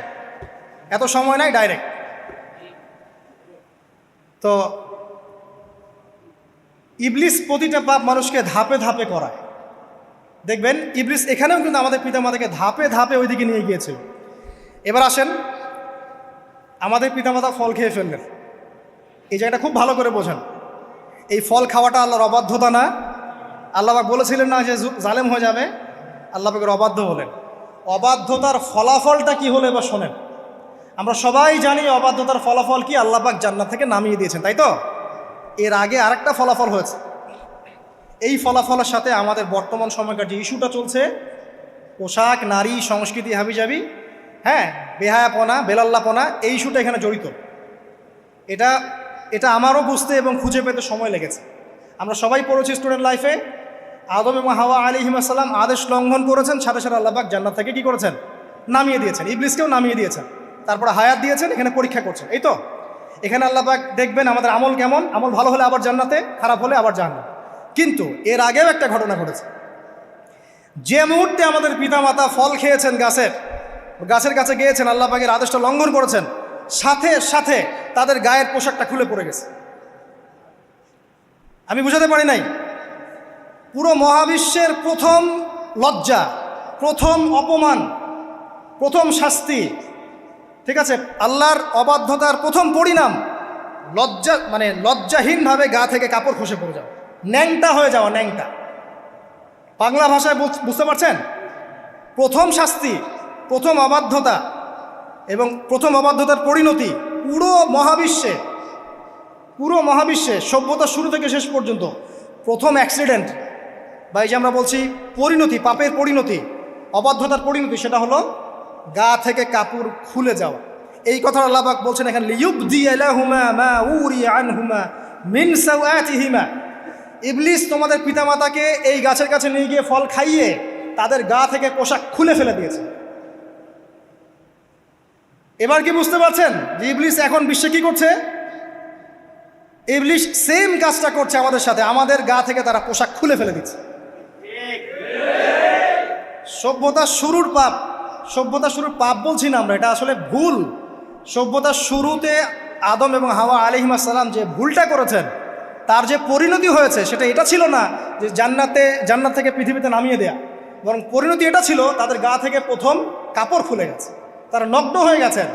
এত সময় নাই, ডাইরেক্ট। তো ইবলিস প্রতিটা পাপ মানুষকে ধাপে ধাপে করায়। দেখবেন ইবলিস এখানেও কিন্তু আমাদের পিতামাতাকে ধাপে ধাপে ওইদিকে নিয়ে গিয়েছিল। এবার আসেন, আমাদের পিতামাতা ফল খেয়ে ফেললেন, এই জায়গাটা খুব ভালো করে বোঝেন। এই ফল খাওয়াটা আল্লাহর অবাধ্যতা না। আল্লাহ পাক বলেছিলেন না যে জালেম হয়ে যাবে, আল্লাহ পাকের অবাধ্য হলেন। অবাধ্যতার ফলাফলটা কি হলো এবার শোনেন। আমরা সবাই জানি অবাধ্যতার ফলাফল কি, আল্লাহ পাক জান্নাত থেকে নামিয়ে দিয়েছেন, তাই তো? এর আগে আরেকটা ফলাফল হয়েছে। এই ফলাফলের সাথে আমাদের বর্তমান সময়কার যে ইস্যুটা চলছে, পোশাক, নারী, সংস্কৃতি, হাবিজাবি, হ্যাঁ, বেহায়াপনা, বেলাল্লাপনা, এই ইস্যুটা এখানে জড়িত। এটা আমারও বুঝতে এবং খুঁজে পেতে সময় লেগেছে। আমরা সবাই পড়েছি স্টুডেন্ট লাইফে, আদম এবং হাওয়া আলাইহিস সালাম আদেশ লঙ্ঘন করেছেন, সাথে সাথে আল্লাহ পাক জান্নাত থেকে কি করেছেন? নামিয়ে দিয়েছেন। ইবলিসকেও নামিয়ে দিয়েছেন, তারপরে হায়াত দিয়েছেন, এখানে পরীক্ষা করছেন, এই তো। এখানে আল্লাহ পাক দেখবেন আমাদের আমল কেমন, আমল ভালো হলে আবার জান্নাতে, খারাপ হলে আবার জাহান্নাম। কিন্তু এর আগেও একটা ঘটনা ঘটেছে। যে মুহূর্তে আমাদের পিতামাতা ফল খেয়েছেন গাছের কাছে গিয়েছেন, আল্লাহ পাকের আদেশটা লঙ্ঘন করেছেন, সাথে সাথে তাদের গায়ের পোশাকটা খুলে পড়ে গেছে। আমি বুঝাতে পারি নাই, পুরো মহাবিশ্বের প্রথম লজ্জা, প্রথম অপমান, প্রথম শাস্তি, ঠিক আছে, আল্লাহর অবাধ্যতার প্রথম পরিণাম লজ্জাহীনভাবে গা থেকে কাপড় খসে পড়ে যাওয়া, ন্যাংটা হয়ে যাওয়া, ন্যাংটা। বাংলা ভাষায় বুঝতে পারছেন? প্রথম শাস্তি, প্রথম অবাধ্যতা এবং প্রথম অবাধ্যতার পরিণতি পুরো মহাবিশ্বে সভ্যতার শুরু থেকে শেষ পর্যন্ত প্রথম অ্যাক্সিডেন্ট, বা এই যে আমরা বলছি পরিণতি, পাপের পরিণতি, অবাধ্যতার পরিণতি, সেটা হলো গা থেকে কাপড় খুলে যাওয়া। এই কথা আল্লাহ পাক বলছেন এখানে, লিইউবদিয়া লাহুমা মা উরিয়া আনহুমা মিন সাওআতিহিমা। ইবলিস তোমাদের পিতামাতাকে এই গাছের কাছে নিয়ে গিয়ে ফল খাইয়ে তাদের গা থেকে পোশাক খুলে ফেলে দিয়েছে। এবার কি বুঝতে পারছেন যে ইবলিস এখন বিশ্বে কি করছে? ইবলিস সেম কাজটা করছে আমাদের সাথে, আমাদের গা থেকে তারা পোশাক খুলে ফেলে দিচ্ছে। সভ্যতার শুরুর পাপ বলছি না আমরা, এটা আসলে ভুল। সভ্যতার শুরুতে আদম এবং হাওয়া আলাইহিস সালাম যে ভুলটা করেছেন, তার যে পরিণতি হয়েছে সেটা এটা ছিল না যে জান্নাত থেকে পৃথিবীতে নামিয়ে দেয়া, বরং পরিণতি এটা ছিল তাদের গা থেকে প্রথম কাপড় খুলে গেছে, তারা নগ্ন হয়ে গেছেন।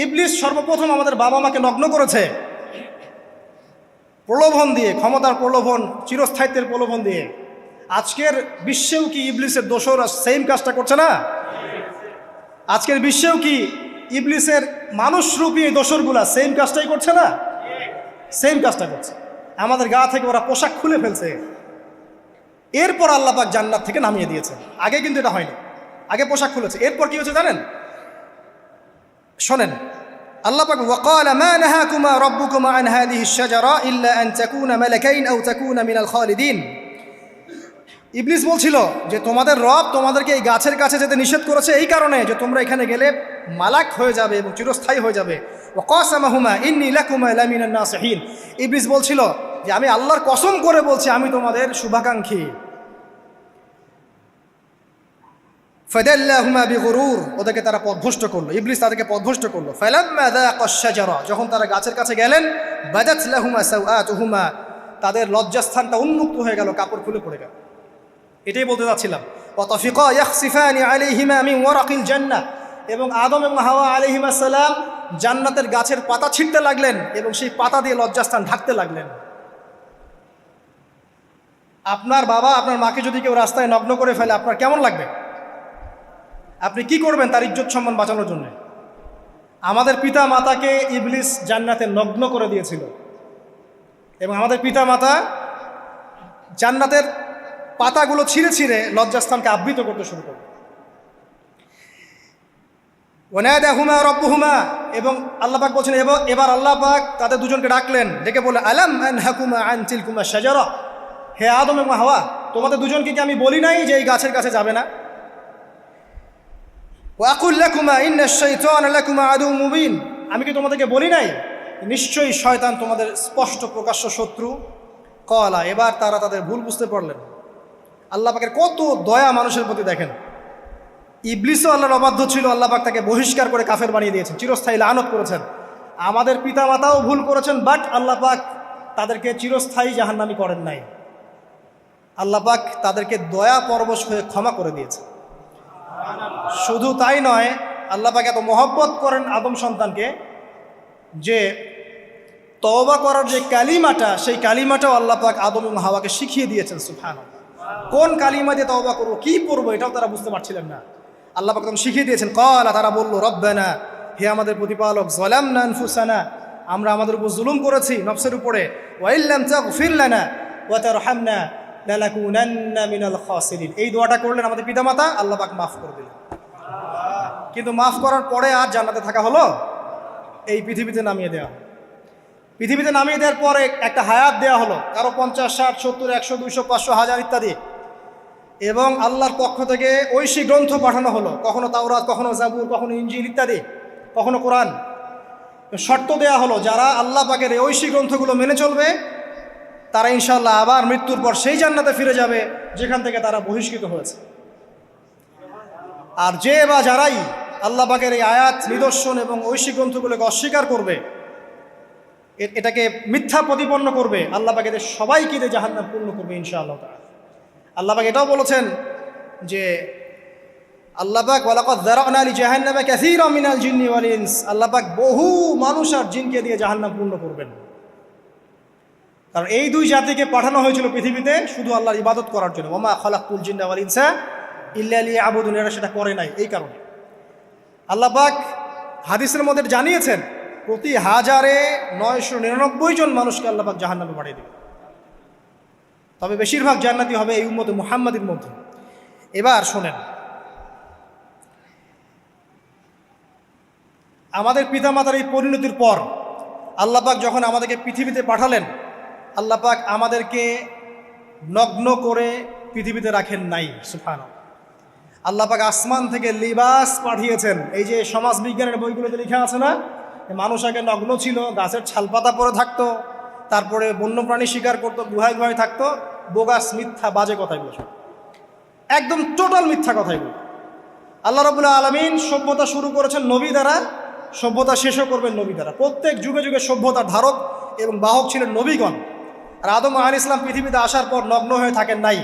ইবলিস সর্বপ্রথম আমাদের বাবা মাকে নগ্ন করেছে প্রলোভন দিয়ে, ক্ষমতার প্রলোভন, চিরস্থায়িত্বের প্রলোভন দিয়ে। আজকের বিশ্বেও কি ইবলিসের দোসররা সেম কাজটা করছে না? আজকের বিশ্বেও কি ইবলিসের মানুষরূপী দোসরগুলা সেম কাজটাই করছে না? সেম কাজটা করছে। আমাদের গা থেকে ওরা পোশাক খুলে ফেলছে, এরপর আল্লাহ পাক জান্নাত থেকে নামিয়ে দিয়েছে। আগে কিন্তু এটা হয়নি, আগে পোশাক খুলেছে। এরপর কি হয়েছে জানেন? শোনেন, আল্লাহ পাক ওয়াকালা মা নাহাকুমা রাব্বুকুমা আন হাযিহি আশ-শাজারা ইল্লা আন তাকুনা মালাকাইন আও তাকুনা মিনাল খালিদিন। ইবলিস বলছিল যে তোমাদের রব তোমাদেরকে এই গাছের কাছে যেতে নিষেধ করেছে এই কারণে যে তোমরা এখানে গেলে মালাক হয়ে যাবে এবং চিরস্থায়ী হয়ে যাবে। ওয়া কাসামাহুমা ইন্নী লাকুমা লামিনান নাসিহিন। ইবলিস বলছিল যে আমি আল্লাহর কসম করে বলছি আমি তোমাদের শুভাকাঙ্ক্ষী। ফাদাল্লাহুমা বিগুরুর, ওদেরকে তারা পথভ্রষ্ট করলো, ইবলিস তাদেরকে পথভ্রষ্ট করলো। ফালাম্মা যাকাশ শাজারা, যখন তারা গাছের কাছে গেলেন, বাদাত লাহুমা সাওআতুহুমা, তাদের লজ্জাস্থানটা উন্মুক্ত হয়ে গেল, কাপড় খুলে পড়ে গেল। এটাই বলতে যাচ্ছিলাম। ওয়া তাফিকা ইয়াখসিফানি আলাইহিমা মিন ওয়ারাকিল জান্নাহ, এবং আদম এবং হাওয়া আলাইহিমা সালাম জান্নাতের গাছের পাতা ছিঁড়তে লাগলেন এবং সেই পাতা দিয়ে লজ্জাস্থান ঢাকতে লাগলেন। আপনার বাবা আপনার মাকে যদি কেউ রাস্তায় নগ্ন করে ফেলে আপনার কেমন লাগবে? আপনি কি করবেন তার ইজ্জত সম্মান বাঁচানোর জন্য? আমাদের পিতা মাতাকে ইবলিস জান্নাতে নগ্ন করে দিয়েছিল এবং আমাদের পিতা মাতা জান্নাতের পাতাগুলো ছিঁড়ে ছিঁড়ে লজ্জাস্থানকে আবৃত করতে শুরু করল। ওয়ানাদাহুমা রাব্বুহুমা, এবং আল্লাহ পাক বলছেন এবার আল্লাহ পাক তাদের দুজনকে ডাকলেন, ডেকে বলে আলাম আনহাকুমা আন তিলকুমা শাজারা, হে আদম এবং হাওয়া তোমাদের দুজনকে কি আমি বলি নাই যে এই গাছের কাছে যাবে না? ওয়াকুল লাকুমা ইন্নাশ শাইতানা লাকুমা আদুউম মুবিন, আমি কি তোমাদেরকে বলি নাই নিশ্চয়ই শয়তান তোমাদের স্পষ্ট প্রকাশ্য শত্রু? কলা, এবার তারা তাদের ভুল বুঝতে পারলেন। আল্লাহ পাকের কত দয়া মানুষের প্রতি দেখেন। ইবলিসও আল্লাহর অবাধ্য ছিল, আল্লাহ পাক তাকে বহিষ্কার করে কাফের বানিয়ে দিয়েছেন, চিরস্থায়ী লানত করেছেন। আমাদের পিতা মাতাও ভুল করেছেন, বাট আল্লাহ পাক তাদেরকে চিরস্থায়ী জাহান্নামী করেন নাই। আল্লাহ পাক তাদেরকে দয়া পরবশ হয়ে ক্ষমা করে দিয়েছে। শুধু তাই নয়, আল্লাহ পাক এত মহব্বত করেন আদম সন্তানকে যে তওবা করার যে কালিমাটা, সেই কালিমাটাও আল্লাহ পাক আদম এবং হাওয়াকে শিখিয়ে দিয়েছেন। সুবহানাল্লাহ, কোন কালিমা দিয়ে তওবা করবো, কি পড়বো, এটাও তারা বুঝতে পারছিলেন না। আল্লাহ পাক তখন শিখিয়ে দিয়েছেন। ক্বালা, তারা বলল, রব্বানা, হে আমাদের প্রতিপালক, যালামনা আনফুসানা, আমরা আমাদের উপর জুলুম করেছি নফসের উপরে, ওয়া ইল্লাম তাগফির লানা ওয়া তারহামনা লানাকুনান্না মিনাল খাসিরিন। এই দোয়াটা করলেন আমাদের পিতামাতা, আল্লাহ পাক মাফ করে দিলেন। কিন্তু মাফ করার পরে আর জান্নাতে থাকা হলো? এই পৃথিবীতে নামিয়ে দেওয়া। পৃথিবীতে নামিয়ে দেওয়ার পরে একটা হায়াত দেওয়া হলো, কারো 50, 60, 70, 100, 200, 500, 1000 ইত্যাদি, এবং আল্লাহর পক্ষ থেকে ঐশী গ্রন্থ পাঠানো হলো, কখনো তাওরাত, কখনো জাবুর, কখনো ইনজিল ইত্যাদি, কখনো কোরআন। শর্ত দেয়া হলো যারা আল্লাহ পাকের এই ঐশী গ্রন্থগুলো মেনে চলবে তারা ইনশাআল্লাহ আবার মৃত্যুর পর সেই জান্নাতে ফিরে যাবে যেখান থেকে তারা বহিষ্কৃত হয়েছে। আর যে বা যারাই আল্লাহ পাকের এই আয়াত, নিদর্শন এবং ঐশী গ্রন্থগুলোকে অস্বীকার করবে, এটাকে মিথ্যা প্রতিপন্ন করবে, আল্লাহ পাক এদের সবাইকে দিয়ে জাহান্নাম পূর্ণ করবে ইনশাআল্লাহ। আল্লাহ পাক এটাও বলেছেন যে আল্লাহ পাক ওয়ালাকাদ যারানা লি জাহান্নামা কাসীরাম মিনাল জিন্নি ওয়াল ইনস, আল্লাহ পাক বহু মানুষ আর জিনকে দিয়ে জাহান্নাম পূর্ণ করবেন। কারণ এই দুই জাতিকে পাঠানো হয়েছিল পৃথিবীতে শুধু আল্লাহর ইবাদত করার জন্য। ওমা খালাকতুল জিন্না ওয়াল ইনসা ইল্লা লিয়াবুদুন, এরা সেটা করে নাই। এই কারণে আল্লাহ পাক হাদিসের মধ্যে জানিয়েছেন প্রতি 1099 জন মানুষকে আল্লাহ পাক জাহান্নামে পাঠিয়ে দেবে। তবে বেশিরভাগ জান্নাতি হবে এই উম্মতে মুহাম্মাদের মধ্যে। এবার শোনেন, আমাদের পিতামাতার এই পরিণতির পর আল্লাহ পাক যখন আমাদেরকে পৃথিবীতে পাঠালেন, আল্লাহ পাক আমাদেরকে নগ্ন করে পৃথিবীতে রাখেন নাই। সুবহানাল্লাহ, আল্লাহ পাক আসমান থেকে লিবাস পাঠিয়েছেন। এই যে সমাজ বিজ্ঞানের বইগুলোতে লেখা আছে না, মানুষ আগে নগ্ন ছিল, গাছের ছালপাতা পরে থাকতো, তারপরে বন্যপ্রাণী শিকার করতো, গুহায় গুহায় থাকতো, বোগাস, মিথ্যা, বাজে কথাগুলো, একদম টোটাল মিথ্যা কথাগুলো। আল্লাহ রাব্বুল আলামিন সভ্যতা শুরু করেছেন নবী দ্বারা, সভ্যতা শেষও করবেন নবী দ্বারা। প্রত্যেক যুগে যুগে সভ্যতার ধারক এবং বাহক ছিলেন নবীগণ। আর আদম আলাইহিস সালাম পৃথিবীতে আসার পর নগ্ন হয়ে থাকেন নাই।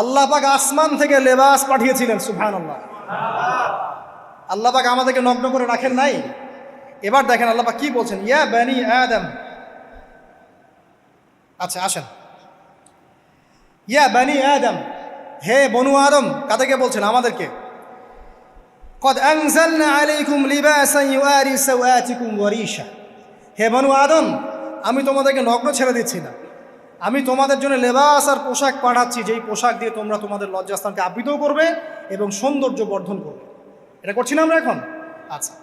আল্লাহ পাক আসমান থেকে লেবাস পাঠিয়েছিলেন। সুবহানাল্লাহ, আল্লাহ পাক আমাদেরকে নগ্ন করে রাখেন নাই। এবার দেখেন আল্লাহ পাক কি বলছেন, ইয়া বানি আদম, আচ্ছা আসেন, ইয়া বানি আদম, হে বনু আদম, কাদেরকে বলছেন? আমাদেরকে। কদ আনজালনা আলাইকুম লিবাসান ইউআরি সাওআতিকুম ওয়া রিশা, হে বনু আদম, আমি তোমাদেরকে নগ্ন ছেড়ে দিচ্ছি না, আমি তোমাদের জন্য লেবাস আর পোশাক পাঠাচ্ছি, যেই পোশাক দিয়ে তোমরা তোমাদের লজ্জাস্থানকে আবৃতও করবে এবং সৌন্দর্য বর্ধন করবে। এটা করছি না আমরা এখন? আচ্ছা,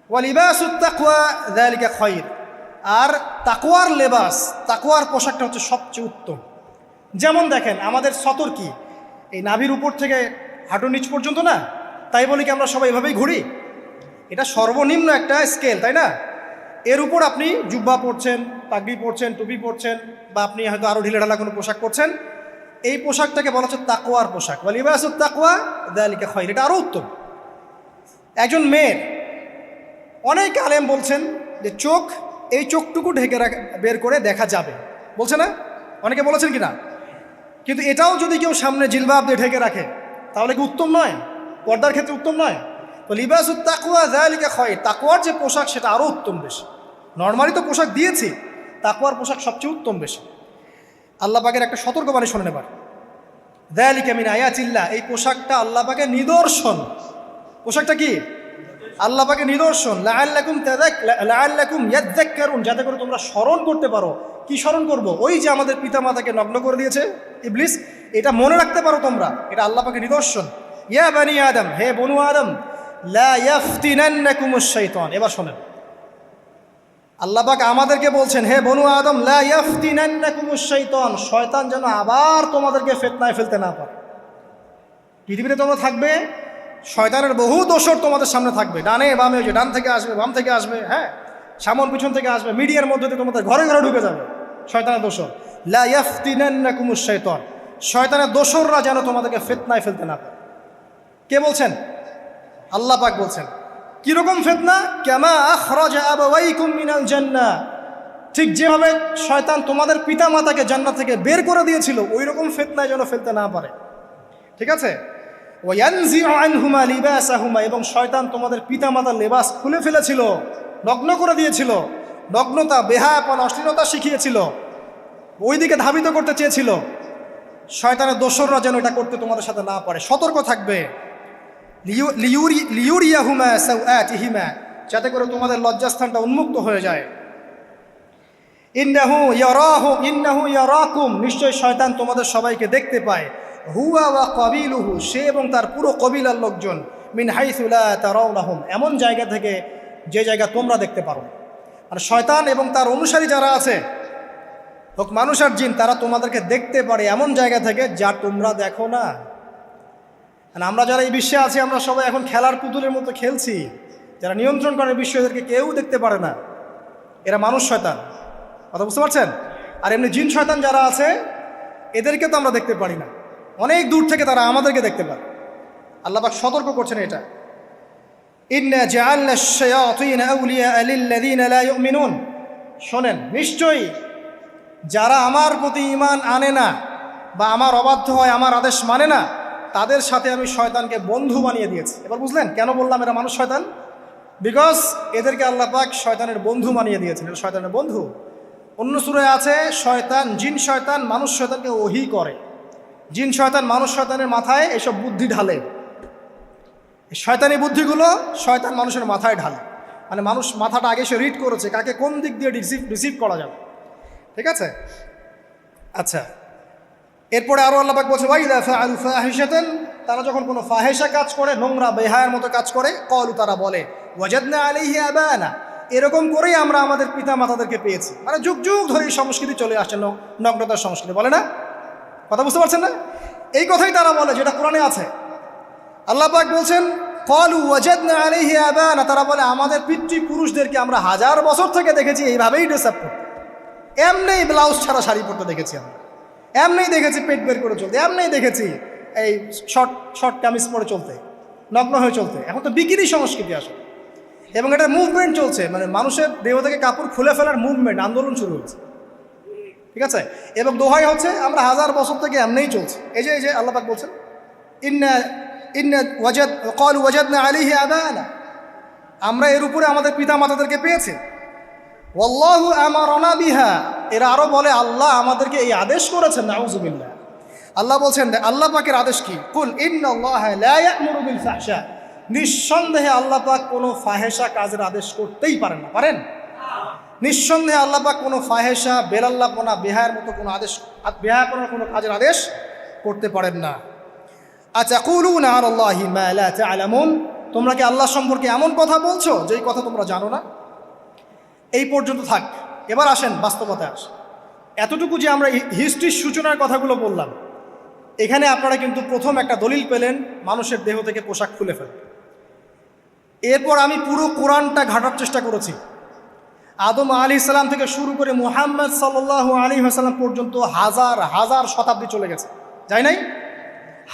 ওয়া লিবাসুত তাকওয়া যালিকা খায়র, আর তাকওয়ার লেবাস, তাকওয়ার পোশাকটা হচ্ছে সবচেয়ে উত্তম। যেমন দেখেন আমাদের সতর কি এই নাভির উপর থেকে হাঁটুর নিচ পর্যন্ত না, তাই বলি কি আমরা সবাই এভাবেই ঘুরি? এটা সর্বনিম্ন একটা স্কেল, তাই না? এর উপর আপনি জুব্বা পরছেন, পাগড়ি পরছেন, টুপি পরছেন, বা আপনি হয়তো আরও ঢিলেঢালা কোনো পোশাক পরছেন, এই পোশাকটাকে বলা হচ্ছে তাকওয়ার পোশাক। ওয়া লিবাসুত তাকওয়া যালিকা খায়র, এটা আরও উত্তম। একজন মেয়ের, অনেক আলেম বলছেন যে চোখ, এই চোখটুকু ঢেকে বের করে দেখা যাবে, বলছে না? অনেকে বলেছেন কি না? কিন্তু এটাও যদি কেউ সামনে জিলবাব দিয়ে ঢেকে রাখে তাহলে কি উত্তম নয়? পর্দার ক্ষেত্রে উত্তম নয়? তো লিবাসুত তাকওয়া যালিকা খায়র, তাকওয়ার যে পোশাক সেটা আরও উত্তম বেশি। নর্মালি তো পোশাক দিয়েছি, তাকওয়ার পোশাক সবচেয়ে উত্তম বেশি। আল্লাহ পাকের একটা সতর্কবাণী শোনেন এবার। যালিকা মিন আয়াতিল্লাহ, এই পোশাকটা আল্লাহ পাকের নিদর্শন। পোশাকটা কি? আল্লাহ পাকের নিদর্শন। লাআল্লাকুম ইয়াযাক্কারুন, যাতে করে তোমরা স্মরণ করতে পারো। কি স্মরণ করব? ওই যে আমাদের পিতামাতাকে নগ্ন করে দিয়েছে ইবলিস, এটা মনে রাখতে পারো তোমরা, এটা আল্লাহ পাকের নিদর্শন। ইয়া বানি আদম, হে বনু আদম, লা ইয়াফতিনান্নাকুমুশ শাইতান। এবার শোনেন, আল্লাহ পাক আমাদেরকে বলছেন, হে বনু আদম, লা ইয়াফতিনান্নাকুমুশ শাইতান, শয়তান যেন আবার তোমাদেরকে ফিতনায় ফেলতে না পারে। পৃথিবীতে তোমরা থাকবে, শয়তানের বহু দোসর তোমাদের সামনে থাকবে, ডানে বামে, যে ডান থেকে আসবে, বাম থেকে আসবে, হ্যাঁ, সামন পিছন থেকে আসবে, মিডিয়ার মধ্যে দিয়ে তোমাদের ঘরে ঘরে ঢুকে যাবে শয়তানের দোসর। লা ইয়াফতিনান্নাকুমুশ শাইতান, শয়তানের দোসররা যেন তোমাদেরকে ফিতনায় ফেলতে না পারে। কে বলছেন? আল্লাহ পাক বলছেন। কিরকম ফিতনা? কামা আখরাজা আবাওয়াইকুম মিনাল জান্নাহ, ঠিক যেভাবে শয়তান তোমাদের পিতা মাতাকে জান্নাত থেকে বের করে দিয়েছিল, ওই রকম ফিতনায় যেন ফেলতে না পারে। ঠিক আছে? ওয়ায়ানজিউ আনহুমা লিবাসাহুমা, এবং শয়তান তোমাদের পিতা মাতার লেবাস খুলে ফেলেছিল, নগ্ন করে দিয়েছিল, নগ্নতা, বেহায়াপনা, অশ্লীলতা শিখিয়েছিল, ওইদিকে ধাবিত করতে চেয়েছিল। শয়তানের দোসররা যেন এটা করতে তোমাদের সাথে না পারে, সতর্ক থাকবে। লিউরিয়াহুমা সাওআতিহিমা, যাতে করে তোমাদের লজ্জাস্থানটা উন্মুক্ত হয়ে যায়। ইন্নাহু ইয়ারাকুম, নিশ্চয় শয়তান তোমাদের সবাইকে দেখতে পায়। হুয়া ওয়া কাবিলুহু, সে এবং তার পুরো কবিলার লোকজন, মিন হাইসু লা তারাউনাহুম, এমন জায়গা থেকে যে জায়গা তোমরা দেখতে পারো। আর শয়তান এবং তার অনুসারী যারা আছে, হোক মানুষ আর জিন, তারা তোমাদেরকে দেখতে পারে এমন জায়গা থেকে যা তোমরা দেখো না। আমরা যারা এই বিশ্বে আছি, আমরা সবাই এখন খেলার পুতুলের মতো খেলছি। যারা নিয়ন্ত্রণ করে বিশ্ব, এদেরকে কেউ দেখতে পারে না, এরা মানুষ শয়তান। কথা বুঝতে পারছেন? আর এমনি জিন শয়তান যারা আছে, এদেরকে তো আমরা দেখতে পারি না, অনেক দূর থেকে তারা আমাদেরকে দেখতে পারে। আল্লাহ পাক সতর্ক করছেন এটা। ইন্না জাআলনা আশ-শায়াতিন আউলিয়া লিল্লাযিনা লা ইউমিনুন, শোনেন, নিশ্চয়ই যারা আমার প্রতি ঈমান আনে না বা আমার অবাধ্য হয়, আমার আদেশ মানে না, তাদের সাথে আমি শয়তানকে বন্ধু বানিয়ে দিয়েছি। এবার বুঝলেন কেন বললাম এরা মানুষ শয়তান? বিকজ এদেরকে আল্লাহ পাক শয়তানের বন্ধু বানিয়ে দিয়েছেন, এটা শয়তানের বন্ধু। অন্য সূরায় আছে, শয়তান, জিন শয়তান মানুষ শয়তানকে ওহী করে। জিন শয়তান মানুষ শয়তানের মাথায় এসব বুদ্ধি ঢালে, এই শয়তানি বুদ্ধিগুলো শয়তান মানুষের মাথায় ঢালে। মানে মানুষ মাথাটা আগে সে রিড করেছে কাকে কোন দিক দিয়ে রিসিভ করা যাবে। ঠিক আছে? আচ্ছা, এরপরে আরও আল্লাহ পাক বলছে, ওয়াইদা ফাআলু ফাহিশাতান, তারা যখন কোনো ফাহেসা কাজ করে, নোংরা বেহায়ার মতো কাজ করে, ক্বালু, তারা বলে, ওয়াজাদনা আলাইহি আবানা, এরকম করেই আমরা আমাদের পিতা মাতাদেরকে পেয়েছি। মানে যুগ যুগ ধরে এই সংস্কৃতি চলে আসছে, নগ্নতার সংস্কৃতি, বলে না? কথা বুঝতে পারছেন না? এই কথাই তারা বলে, যেটা কোরআনে আছে। আল্লাহ পাক বলছেন, ক্বালু ওয়াজাদনা আলাইহি আবানা, তারা বলে আমাদের পিতৃপুরুষদেরকে আমরা হাজার বছর থেকে দেখেছি এইভাবেই ড্রেস আপ করতে, এমনি ব্লাউজ ছাড়া শাড়ি পরতে দেখেছি আমরা, এমনি দেখেছি পেট বের করে চলতে, এমনি দেখেছি এই শর্ট কামিজ পরে চলতে, নগ্ন হয়ে চলতে। এখন তো বিকিনি সংস্কৃতি আসে, এবং এটা মুভমেন্ট চলছে, মানে মানুষের দেহ থেকে কাপড় খুলে ফেলার মুভমেন্ট, আন্দোলন শুরু হয়েছে। ঠিক আছে? এবং দোহাই হচ্ছে আমরা হাজার বছর থেকে এমনিই চলছে। এই যে আল্লাহ পাক বলছেন, ক্বালু ওয়াজাদনা আলাইহি আবানা, আমরা এর উপরে আমাদের পিতা মাতাদেরকে পেয়েছি। ওয়াল্লাহু আমারানা বিহা, এরা আরো বলে আল্লাহ আমাদেরকে এই আদেশ করেছেন। নাউযুবিল্লাহ। আল্লাহ বলছেন, আল্লাহ পাকের আদেশ কি? কুল ইন্নাল্লাহা লা ইয়া'মুরু বিল ফাহশা, নিঃসন্দেহে আল্লাহ পাক কোনো ফাহেসা কাজের আদেশ করতেই পারেন না। পারেন? নিঃসন্দেহে আল্লাহ পাক কোনো ফাহেসা, বেলাল্লাপনা, বেহায়ার মতো কোনো আদেশ, বেহায়াপনার কোনো কাজের আদেশ করতে পারেন না। আতাকুলুনা আলাল্লাহি মা লা তা'লামুন, তোমরা কি আল্লাহ সম্পর্কে এমন কথা বলছো যেই কথা তোমরা জানো না? এই পর্যন্ত থাক। এবার আসেন বাস্তবতায় আসেন। এতটুকু যে আমরা হিস্ট্রির সূচনার কথাগুলো বললাম, এখানে আপনারা কিন্তু প্রথম একটা দলিল পেলেন মানুষের দেহ থেকে পোশাক খুলে ফেলে। এরপর আমি পুরো কোরআনটা ঘাটার চেষ্টা করেছি। আদম আলাইহিস সালাম থেকে শুরু করে মুহাম্মদ সাল্লাল্লাহু আলাইহি ওয়াসাল্লাম পর্যন্ত হাজার হাজার শতাব্দী চলে গেছে, যাই নাই?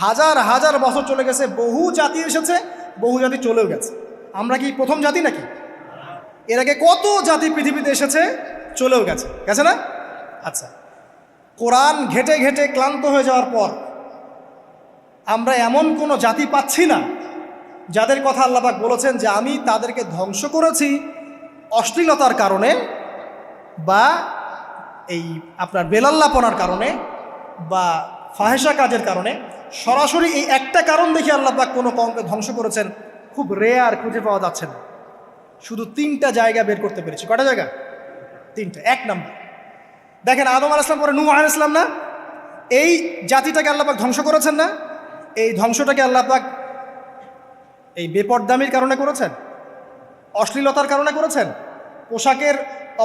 হাজার হাজার বছর চলে গেছে, বহু জাতি এসেছে, বহু জাতি চলেও গেছে। আমরা কি প্রথম জাতি নাকি? এর আগে কত জাতি পৃথিবীতে এসেছে, চলেও গেছে, গেছে না? আচ্ছা, কোরআন ঘেটে ঘেটে ক্লান্ত হয়ে যাওয়ার পর আমরা এমন কোনো জাতি পাচ্ছি না যাদের কথা আল্লাহ পাক বলেছেন যে আমি তাদেরকে ধ্বংস করেছি অশ্লীলতার কারণে বা এই আপনার বেলাল্লাপনার কারণে বা ফাহেসা কাজের কারণে। সরাসরি এই একটা কারণ দেখে আল্লাহ পাক কোনো কওমকে ধ্বংস করেছেন খুব রেয়ার, খুঁজে পাওয়া যাচ্ছে না। শুধু 3টা জায়গা বের করতে পেরেছি। কয়টা জায়গা? 3টা। 1 নম্বর দেখেন, আদম আলাইহিস সালাম পরে নূহ আলাইহিস সালাম না, এই জাতিটাকে আল্লাহ পাক ধ্বংস করেছেন না? এই ধ্বংসটাকে আল্লাহ পাক এই বেপরদামির কারণে করেছেন, অশ্লীলতার কারণে করেছেন, পোশাকের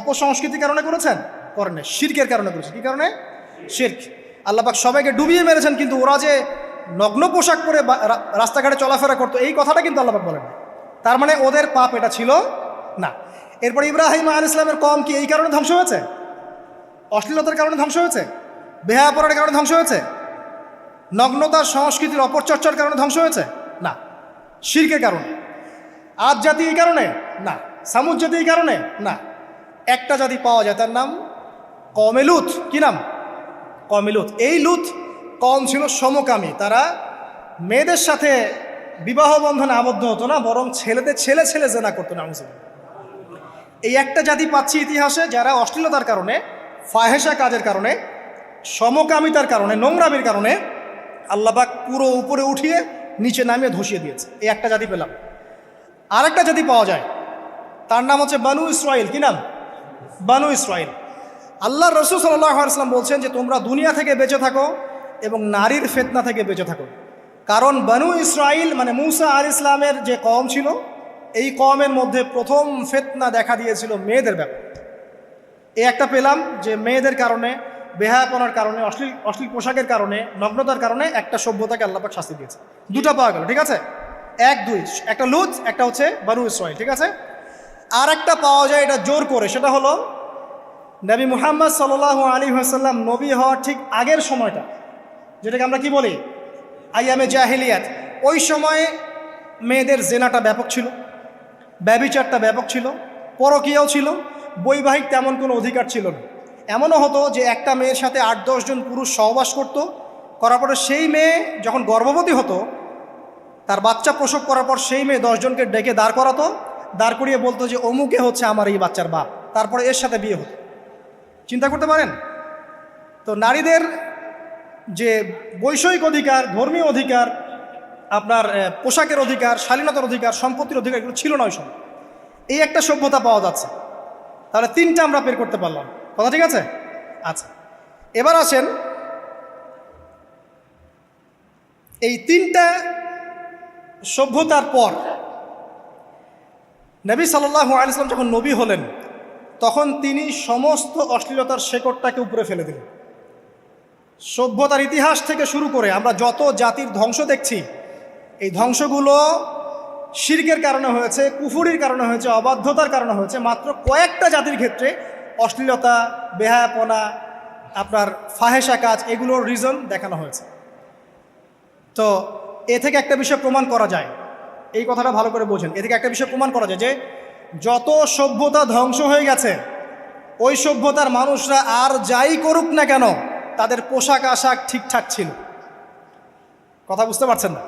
অপসংস্কৃতির কারণে করেছেন? করেন না, শিরকের কারণে করেছেন। কি কারণে? শিরক। আল্লাহ পাক সবাইকে ডুবিয়ে মেরেছেন, কিন্তু ওরা যে নগ্ন পোশাক পরে রাস্তাঘাটে চলাফেরা করতো এই কথাটা কিন্তু আল্লাহ পাক বলেন। তার মানে ওদের পাপ এটা ছিল না। এরপর ইব্রাহিম আলাইহিস সালামের কওম কি এই কারণে ধ্বংস হয়েছে? অশ্লীলতার কারণে ধ্বংস হয়েছে? বেহায়াপনার কারণে ধ্বংস হয়েছে? নগ্নতার সংস্কৃতির অপচর্চার কারণে ধ্বংস হয়েছে? না, শিরকের কারণে। আদ জাতি এই কারণে? না। সামুদ জাতি এই কারণে? না। একটা জাতি পাওয়া যায়, তার নাম কওমে লূত। কি নাম? কওমে লূত। এই লূত কওম ছিল সমকামী। তারা মেয়েদের সাথে বিবাহ বন্ধনে আবদ্ধ হতো না, বরং ছেলেদের ছেলে ছেলে জেনা করতো না। এই একটা জাতি পাচ্ছি ইতিহাসে যারা অশ্লীলতার কারণে, ফাহেসা কাজের কারণে, সমকামিতার কারণে, নোংরামির কারণে আল্লাহ পাক পুরো উপরে উঠিয়ে নিচে নামিয়ে ধসিয়ে দিয়েছে। এই একটা জাতি পেলাম। আর একটা জাতি পাওয়া যায়, তার নাম হচ্ছে বানু ইসরাইল। কি নাম? বানু ইসরাইল। আল্লাহ রাসূল সাল্লাল্লাহু আলাইহি ওয়াসাল্লাম বলছেন যে তোমরা দুনিয়া থেকে বেঁচে থাকো এবং নারীর ফিতনা থেকে বেঁচে থাকো। কারণ বানু ইসরাইল মানে মূসা আলাইহিস সালামের যে কওম ছিল, এই কওমের মধ্যে প্রথম ফিতনা দেখা দিয়েছিল মেয়েদের ব্যাপারে। এই একটা পেলাম যে মেয়েদের কারণে, বেহায়াপনার কারণে, অশ্লীল পোশাকের কারণে, নগ্নতার কারণে একটা সভ্যতাকে আল্লাহ পাক শাস্তি দিয়েছে। 2টা পাওয়া গেল, ঠিক আছে? 1, 2, একটা লূত, একটা হচ্ছে বানু ইসরাইল, ঠিক আছে? আর একটা পাওয়া যায় এটা জোর করে, সেটা হলো নবী মুহাম্মদ সাল্লাল্লাহু আলাইহি ওয়াসাল্লাম নবী হওয়ার ঠিক আগের সময়টা, যেটাকে আমরা কি বলি আইয়ামে জাহিলিয়াত। ওই সময়ে মেয়েদের জেনাটা ব্যাপক ছিল, ব্যভিচারটা ব্যাপক ছিল, পরকীয়াও ছিল, বৈবাহিক তেমন কোনো অধিকার ছিল না। এমনও হতো যে একটা মেয়ের সাথে 8-10 জন পুরুষ সহবাস করতো, করার পরে সেই মেয়ে যখন গর্ভবতী হতো, তার বাচ্চা প্রসব করার পর সেই মেয়ে 10 জনকে ডেকে দাঁড় করাতো, দাঁড় করিয়ে বলতো যে অমুকে হচ্ছে আমার এই বাচ্চার বাপ, তারপরে এর সাথে বিয়ে হতো। চিন্তা করতে পারেন তো? নারীদের যে বৈষয়িক অধিকার, ধর্মীয় অধিকার, আপনার পোশাকের অধিকার, শালীনতার অধিকার, সম্পত্তির অধিকার, এগুলো ছিল না ওই সময়। এই একটা সভ্যতা পাওয়া যাচ্ছে। তাহলে 3টা আমরা বের করতে পারলাম, কথা ঠিক আছে? আচ্ছা, এবার আসেন এই 3টা সভ্যতার পর নবী সাল্লাল্লাহু আলাইহি ওয়াসাল্লাম যখন নবী হলেন, তখন তিনি সমস্ত অশ্লীলতার শেকড়টাকে উপরে ফেলে দিলেন। সভ্যতার ইতিহাস থেকে শুরু করে আমরা যত জাতির ধ্বংস দেখছি, এই ধ্বংসগুলো শিরকের কারণে হয়েছে, কুফরির কারণে হয়েছে, অবাধ্যতার কারণে হয়েছে। মাত্র কয়েকটা জাতির ক্ষেত্রে অশ্লীলতা, বেহায়াপনা, আপনার ফাহেসা কাজ, এগুলোর রিজন দেখানো হয়েছে। তো এ থেকে একটা বিষয় প্রমাণ করা যায়, এই কথাটা ভালো করে বোঝেন। এ থেকে একটা বিষয় প্রমাণ করা যায় যে যত সভ্যতা ধ্বংস হয়ে গেছে, ওই সভ্যতার মানুষরা আর যাই করুক না কেন, তাদের পোশাক আশাক ঠিকঠাক ছিল। কথা বুঝতে পারছেন না?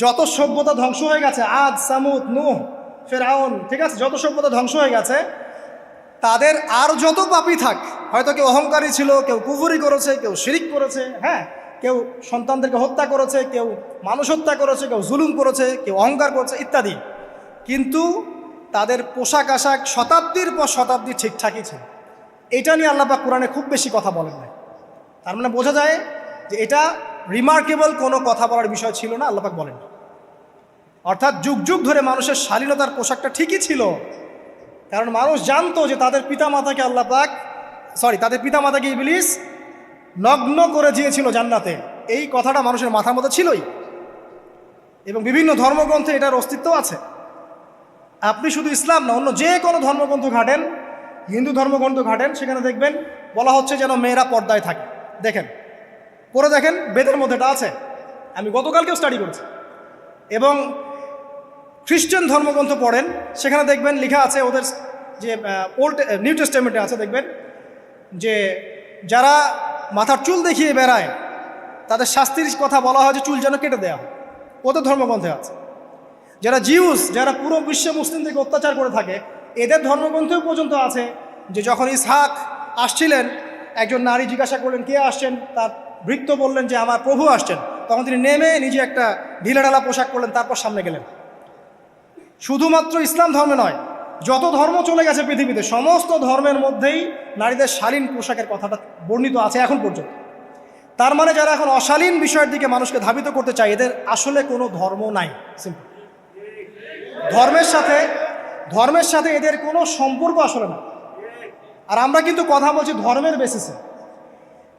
যত সভ্যতা ধ্বংস হয়ে গেছে, আদ, সামুদ, নূহ, ফেরাউন, ঠিক আছে, যত সভ্যতা ধ্বংস হয়ে গেছে, তাদের আর যত পাপী থাক, হয়তো কেউ অহংকারী ছিল, কেউ কুফরি করেছে, কেউ শিরিক করেছে, হ্যাঁ, কেউ সন্তানদেরকে হত্যা করেছে, কেউ মানুষ হত্যা করেছে, কেউ জুলুম করেছে, কেউ অহংকার করেছে ইত্যাদি, কিন্তু তাদের পোশাক আশাক শতাব্দীর পর শতাব্দী ঠিকঠাকই ছিল। এটা নিয়ে আল্লাহ পাক কোরআনে খুব বেশি কথা বলেন না। তার মানে বোঝা যায় যে এটা রিমার্কেবল কোনো কথা বলার বিষয় ছিল না, আল্লাহ পাক বলেন। অর্থাৎ যুগ যুগ ধরে মানুষের শালীনতার পোশাকটা ঠিকই ছিল, কারণ মানুষ জানতো যে তাদের পিতামাতাকে তাদের পিতামাতাকে ইবলিস নগ্ন করে দিয়েছিল জান্নাতে। এই কথাটা মানুষের মাথার মধ্যে ছিলই, এবং বিভিন্ন ধর্মগ্রন্থে এটার অস্তিত্ব আছে। আপনি শুধু ইসলাম না, অন্য যে কোনো ধর্মগ্রন্থ ঘাটেন, হিন্দু ধর্মগ্রন্থ ঘাটেন, সেখানে দেখবেন বলা হচ্ছে যেন মেয়েরা পর্দায় থাকে। দেখেন, পরে দেখেন, বেদের মধ্যে এটা আছে, আমি গতকালকেও স্টাডি করেছি। এবং খ্রিস্টান ধর্মগ্রন্থ পড়েন, সেখানে দেখবেন লেখা আছে, ওদের যে নিউ টেস্টামেন্টে আছে, দেখবেন যে যারা মাথার চুল দেখিয়ে বেড়ায় তাদের শাস্তির কথা বলা হয় যে চুল যেন কেটে দেওয়া হয়, ওদের ধর্মগ্রন্থে আছে। যারা জিউস, যারা পুরো বিশ্বে মুসলিমদেরকে অত্যাচার করে থাকে, এদের ধর্মগ্রন্থেও পর্যন্ত আছে যে যখন ইসহাক আসছিলেন, একজন নারী জিজ্ঞাসা করলেন কে আসছেন, তার ভৃত্য বললেন যে আমার প্রভু আসছেন, তখন তিনি নেমে নিজে একটা ঢিলাঢালা পোশাক পরলেন, তারপর সামনে গেলেন। শুধুমাত্র ইসলাম ধর্মে নয়, যত ধর্ম চলে গেছে পৃথিবীতে, সমস্ত ধর্মের মধ্যেই নারীদের শালীন পোশাকের কথাটা বর্ণিত আছে এখন পর্যন্ত। তার মানে যারা এখন অশালীন বিষয়ের দিকে মানুষকে ধাবিত করতে চায়, এদের আসলে কোনো ধর্ম নাই। সিম্পল। ধর্মের সাথে এদের কোনো সম্পর্ক আসলে না। আর আমরা কিন্তু কথা বলছি ধর্মের বেসিসে,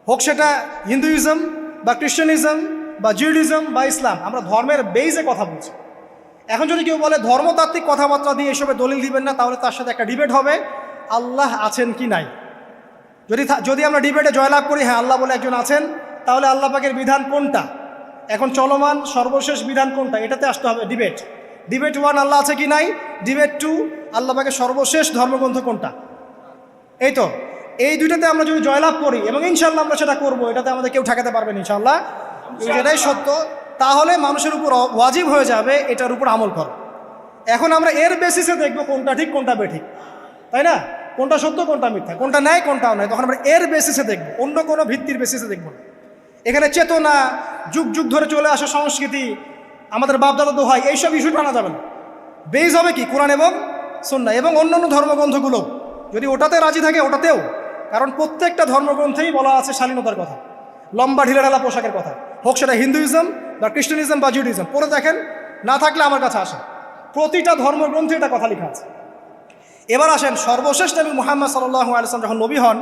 হোক সেটা হিন্দুইজম বা খ্রিস্টানিজম বা জিউডিজম বা ইসলাম, আমরা ধর্মের বেইজে কথা বলছি। এখন যদি কেউ বলে ধর্মতাত্ত্বিক কথাবার্তা দিয়ে এসবে দলিল দিবেন না, তাহলে তার সাথে একটা ডিবেট হবে আল্লাহ আছেন কি নাই। যদি আমরা ডিবেটে জয়লাভ করি হ্যাঁ আল্লাহ বলে একজন আছেন, তাহলে আল্লাহ পাকের বিধান কোনটা, এখন চলমান সর্বশেষ বিধান কোনটা, এটাতে আসতে হবে ডিবেট 1 আল্লাহ আছে কি নাই, ডিবেট 2 আল্লাহ পাকের সর্বশেষ ধর্মগ্রন্থ কোনটা। এই তো, এই দুইটাতে আমরা যদি জয়লাভ করি, এবং ইনশাল্লাহ আমরা সেটা করবো, এটাতে আমাদের কেউ ঠেকাতে পারবেন ইনশাল্লাহ, যেটাই সত্য, তাহলে মানুষের উপর ওয়াজিব হয়ে যাবে এটার উপর আমল করা। এখন আমরা এর বেসিসে দেখবো কোনটা ঠিক কোনটা বেঠিক, তাই না, কোনটা সত্য কোনটা মিথ্যা, কোনটা ন্যায় কোনটাও নয়, তখন আমরা এর বেসিসে দেখবো, অন্য কোনো ভিত্তির বেসিসে দেখবো না। এখানে চেতনা, যুগ যুগ ধরে চলে আসা সংস্কৃতি, আমাদের বাপদাদা দোহাই, এইসব ইস্যু টানা যাবে না। বেস হবে কি কোরআন এবং সুন্নাহ, এবং অন্যান্য ধর্মগ্রন্থগুলো যদি ওটাতে রাজি থাকে ওটাতেও, কারণ প্রত্যেকটা ধর্মগ্রন্থেই বলা আছে শালীনতার কথা, লম্বা ঢিলাঢালা পোশাকের কথা, হোক সেটা হিন্দুইজম বা খ্রিস্টানিজম বা জিউডিজম। পরে দেখেন, না থাকলে আমার কাছে আসেন, প্রতিটা ধর্মগ্রন্থে এটা কথা লেখা আছে। এবার আসেন, সর্বশেষ নবী মুহাম্মদ সাল্লাল্লাহু আলাইহি ওয়াসাল্লাম যখন নবী হন,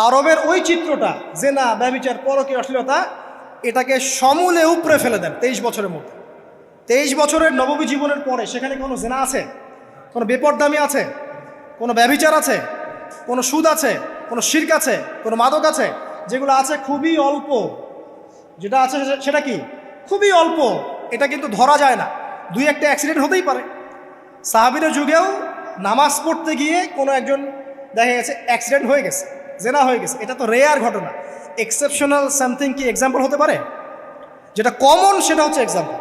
আরবের ওই চিত্রটা, জেনা, ব্যভিচার, পরকীয়া, অশ্লীলতা, এটাকে সমূলে উপড়ে ফেলে দেন 23 বছরের মধ্যে। 23 বছরের নববী জীবনের পরে সেখানে কোনো জেনা আছে, কোনো বেপরদামি আছে, কোনো ব্যভিচার আছে, কোনো সুদ আছে, কোনো শিরক আছে, কোনো মাদক আছে? যেগুলো আছে খুবই অল্প, যেটা আছে সেটা কি খুবই অল্প, এটা কিন্তু ধরা যায় না। 2-1টা অ্যাক্সিডেন্ট হতেই পারে। সাহাবীদের যুগেও নামাজ পড়তে গিয়ে কোনো একজন দেখা গেছে অ্যাক্সিডেন্ট হয়ে গেছে, জেনা হয়ে গেছে, এটা তো রেয়ার ঘটনা। এক্সেপশনাল সামথিং কি এক্সাম্পল হতে পারে? যেটা কমন সেটা হচ্ছে এক্সাম্পল।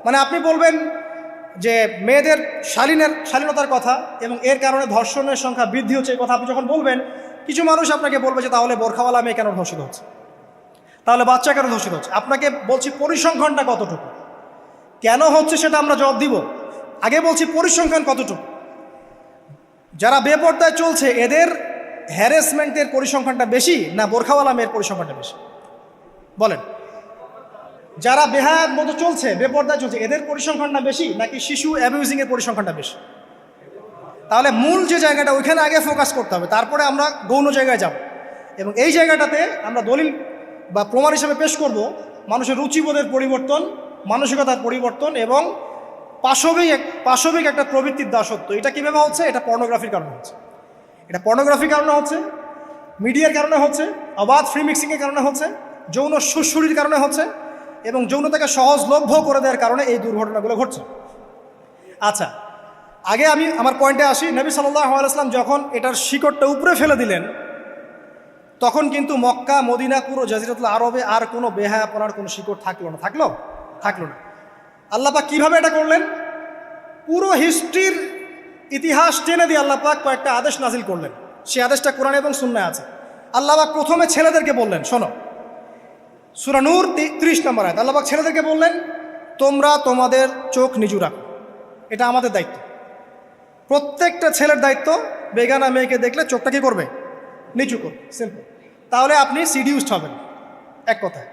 মানে আপনি বলবেন যে মেয়েদের শালীনতার কথা এবং এর কারণে ধর্ষণের সংখ্যা বৃদ্ধি হচ্ছে, এই কথা আপনি যখন বলবেন, কিছু মানুষ আপনাকে বলবে যে তাহলে বোরখাওয়ালা মেয়ে কেন ধর্ষিত হচ্ছে, তাহলে বাচ্চা কেন ধর্ষিত হচ্ছে। আপনাকে বলছি পরিসংখ্যানটা কতটুকু, কেন হচ্ছে সেটা আমরা জবাব দিব। আগে বলছি পরিসংখ্যান কতটুকু। যারা বেপর্দায় চলছে এদের হ্যারাসমেন্টের পরিসংখ্যানটা বেশি না বোরখাওয়ালা মেয়ের পরিসংখ্যানটা বেশি? বলেন। যারা বেহায়ার মতো চলছে, বেপর্দায় চলছে, এদের পরিসংখ্যানটা বেশি নাকি শিশু অ্যাবিউজিংয়ের পরিসংখ্যানটা বেশি? তাহলে মূল যে জায়গাটা, ওইখানে আগে ফোকাস করতে হবে, তারপরে আমরা গৌণ জায়গায় যাব। এবং এই জায়গাটাতে আমরা দলিল বা প্রমাণ হিসেবে পেশ করব মানুষের রুচিবোধের পরিবর্তন, মানসিকতার পরিবর্তন এবং পাশবিক একটা প্রবৃত্তির দাসত্ব। এটা কীভাবে হচ্ছে? এটা পর্নোগ্রাফির কারণে হচ্ছে, এটা পর্নোগ্রাফির কারণে হচ্ছে, মিডিয়ার কারণে হচ্ছে, অবাধ ফ্রি মিক্সিংয়ের কারণে হচ্ছে, যৌন সুড়সুড়ির কারণে হচ্ছে, এবং যৌনতাকে সহজলভ্য করে দেওয়ার কারণে এই দুর্ঘটনাগুলো ঘটছে। আচ্ছা, আগে আমি আমার পয়েন্টে আসি। নবী সাল্লাল্লাহু আলাইহি ওয়াসাল্লাম যখন এটার শিকড়টা উপরে ফেলে দিলেন, তখন কিন্তু মক্কা, মদিনা, পুরো জাজিরাতুল আরবে আর কোনো বেহায়াপনার কোনো শিকড় থাকলো না। আল্লাহ পাক কীভাবে এটা করলেন? পুরো হিস্ট্রির ইতিহাস টেনে দিয়ে আল্লাহ পাক কয়েকটা আদেশ নাজিল করলেন। সেই আদেশটা কোরআন এবং সুন্নাহে আছে। আল্লাহ পাক প্রথমে ছেলেদেরকে বললেন, শোনো, সূরা নূর 30 নম্বর আয়াত, আল্লাহ পাক ছেলেদেরকে বললেন, তোমরা তোমাদের চোখ নিচু রাখো, এটা আমাদের দায়িত্ব। প্রত্যেকটা ছেলের দায়িত্ব বেগানা মেয়েকে দেখলে চোখটা কি করবে? নিচু করবে, সিম্পল। তাহলে আপনি সিডিউসড হবেন, এক কথায়।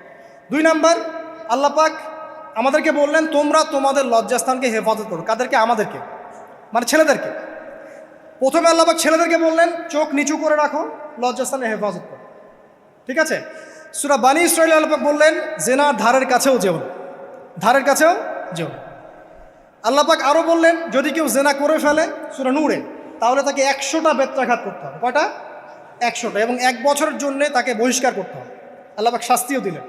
2 নাম্বার, আল্লাহ পাক আমাদেরকে বললেন তোমরা তোমাদের লজ্জাস্থানকে হেফাজত করো। কাদেরকে? আমাদেরকে, মানে ছেলেদেরকে। প্রথমে আল্লাহ পাক ছেলেদেরকে বললেন চোখ নিচু করে রাখো, লজ্জাস্থানের হেফাজত করো। ঠিক আছে? সূরা বানী ইসরাঈল আল্লাহ পাক বললেন জেনার ধারের কাছেও যেও না, ধারের কাছেও যেও না। আল্লাহ পাক আরও বললেন যদি কেউ জেনা করে ফেলে সূরা নূরে, তাহলে তাকে 100টা বেত্রাঘাত করতে হবে। কয়টা? 100টা, এবং 1 বছরের জন্য তাকে বহিষ্কার করতে হবে। আল্লাহ পাক শাস্তিও দিলেন,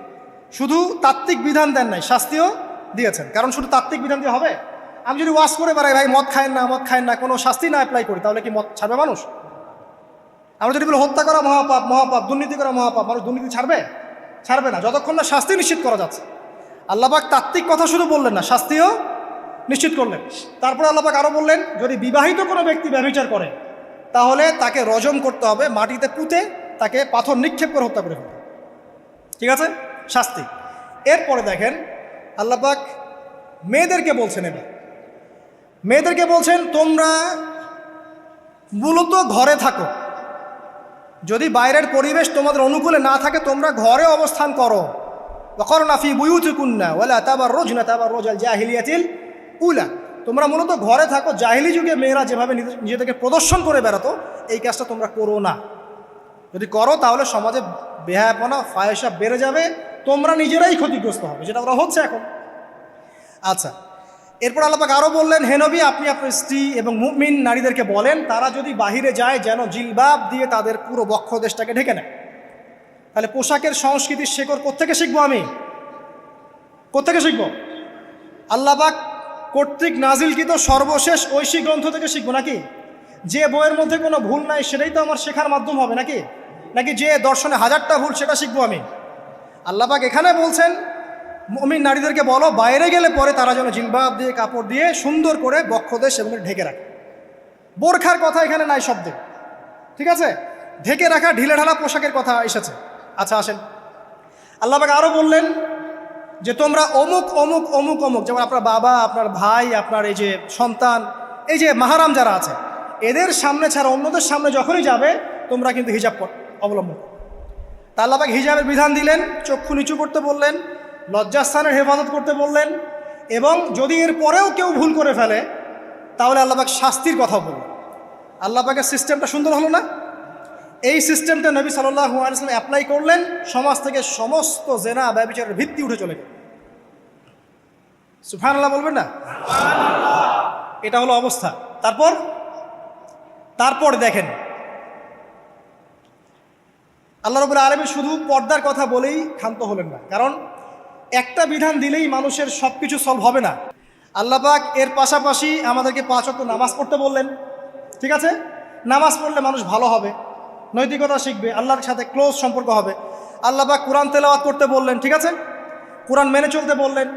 শুধু তাত্ত্বিক বিধান দেন নাই, শাস্তিও দিয়েছেন। কারণ শুধু তাত্ত্বিক বিধান দিয়ে হবে? আমি যদি ওয়াজ করে বেড়াই ভাই মদ খায় না, মদ খায় না, কোনো শাস্তি না অ্যাপ্লাই করি, তাহলে কি মদ ছাড়বে মানুষ? আমরা যদি বলি হত্যা করা মহাপাপ, মহাপাপ, দুর্নীতি করা মহাপাপ, মানুষ দুর্নীতি ছাড়বে? ছাড়বে না, যতক্ষণ না শাস্তি নিশ্চিত করা যাচ্ছে। আল্লাহ পাক তাত্ত্বিক কথা শুধু বললেন না, শাস্তিও নিশ্চিত করলেন। তারপরে আল্লাহ পাক আরও বললেন যদি বিবাহিত কোনো ব্যক্তি ব্যভিচার করে তাহলে তাকে রজম করতে হবে, মাটিতে পুঁতে তাকে পাথর নিক্ষেপ করে হত্যা করে ফেলবে। ঠিক আছে? শাস্তি। এরপরে দেখেন আল্লাহ পাক মেয়েদেরকে বলছেন, এবার মেয়েদেরকে বলছেন তোমরা মূলত ঘরে থাকো, যদি বাইরের পরিবেশ তোমাদের অনুকূলে না থাকে তোমরা ঘরে অবস্থান করো। ওয়াকরনা ফি বুয়ুতিকুন্না ওয়ালা তাবাররুজনা তাবাররুজাল জাহিলিয়াতিল উলা, তোমরা মূলত ঘরে থাকো। জাহিলি যুগে মেয়েরা যেভাবে নিজেদেরকে প্রদর্শন করে বেড়াতো এই কাজটা তোমরা করো না। যদি করো তাহলে সমাজে বেহায়াপনা, ফায়সা বেড়ে যাবে, তোমরা নিজেরাই ক্ষতিগ্রস্ত হবে, যেটা ওরা হচ্ছে এখন। আচ্ছা, এরপর আল্লাহ পাক আরও বললেন হে নবী আপনি আপনার স্ত্রী এবং মুমিন নারীদেরকে বলেন তারা যদি বাহিরে যায় যেন জিলবাব দিয়ে তাদের পুরো বক্ষদেশটাকে ঢেকে নেয়। তাহলে পোশাকের সংস্কৃতির শেকড় কোত্থেকে শিখবো? আমি কোত্থেকে শিখবো? আল্লাহ পাক কর্তৃক নাজিলকৃত সর্বশেষ ঐশী গ্রন্থ থেকে শিখবো নাকি? যে বইয়ের মধ্যে কোনো ভুল নাই সেটাই তো আমার শেখার মাধ্যম হবে নাকি? নাকি যে দর্শনে 1000টা ভুল সেটা শিখবো আমি? আল্লাহ পাক এখানে বলছেন মুমিন নারীদেরকে বলো বাইরে গেলে পরে তারা যেন জিলবাব দিয়ে, কাপড় দিয়ে সুন্দর করে বক্ষদেশ এবং ঢেকে রাখে। বোরখার কথা এখানে নাই শব্দে। ঠিক আছে? ঢেকে রাখা ঢিলে ঢালা পোশাকের কথা এসেছে। আচ্ছা আসেন, আল্লাহ পাক আরও বললেন যে তোমরা অমুক অমুক অমুক অমুক, যেমন আপনার বাবা, আপনার ভাই, আপনার এই যে সন্তান, এই যে মাহারাম যারা আছে এদের সামনে ছাড়া অন্যদের সামনে যখনই যাবে তোমরা কিন্তু হিজাব অবলম্বন। তা আল্লাহ পাক হিজাবের বিধান দিলেন, চক্ষু নিচু করতে বললেন, লজ্জাস্থানের হেফাজত করতে বললেন, এবং যদি এর পরেও কেউ ভুল করে ফেলে তাহলে আল্লাহ পাক শাস্তির কথা বললেন। আল্লাহ পাকের সিস্টেমটা সুন্দর হলো না? এই সিস্টেমটা নবী সাল্লাল্লাহু আলাইহি ওয়াসাল্লাম অ্যাপ্লাই করলেন, সমাজ থেকে সমস্ত জেনা ব্যভিচারের ভিত্তি উঠে চলে গেল। সুবহানাল্লাহ বলবেন না? এটা হলো অবস্থা। তারপর দেখেন আল্লাহ রাব্বুল আলামিন শুধু পর্দার কথা বলেই ক্ষান্ত হলেন না, কারণ একটা বিধান দিলেই মানুষের সব কিছু সলভ হবে না। আল্লাহ পাক এর পাশাপাশি আমাদেরকে 5 ওয়াক্ত নামাজ পড়তে বললেন। ঠিক আছে? নামাজ পড়লে মানুষ ভালো হবে, নৈতিকতা শিখবে, আল্লাহর সাথে ক্লোজ সম্পর্ক হবে। আল্লাহ পাক কোরআন তেলাওয়াত করতে বললেন। ঠিক আছে? কোরআন মেনে চলতে বললেন।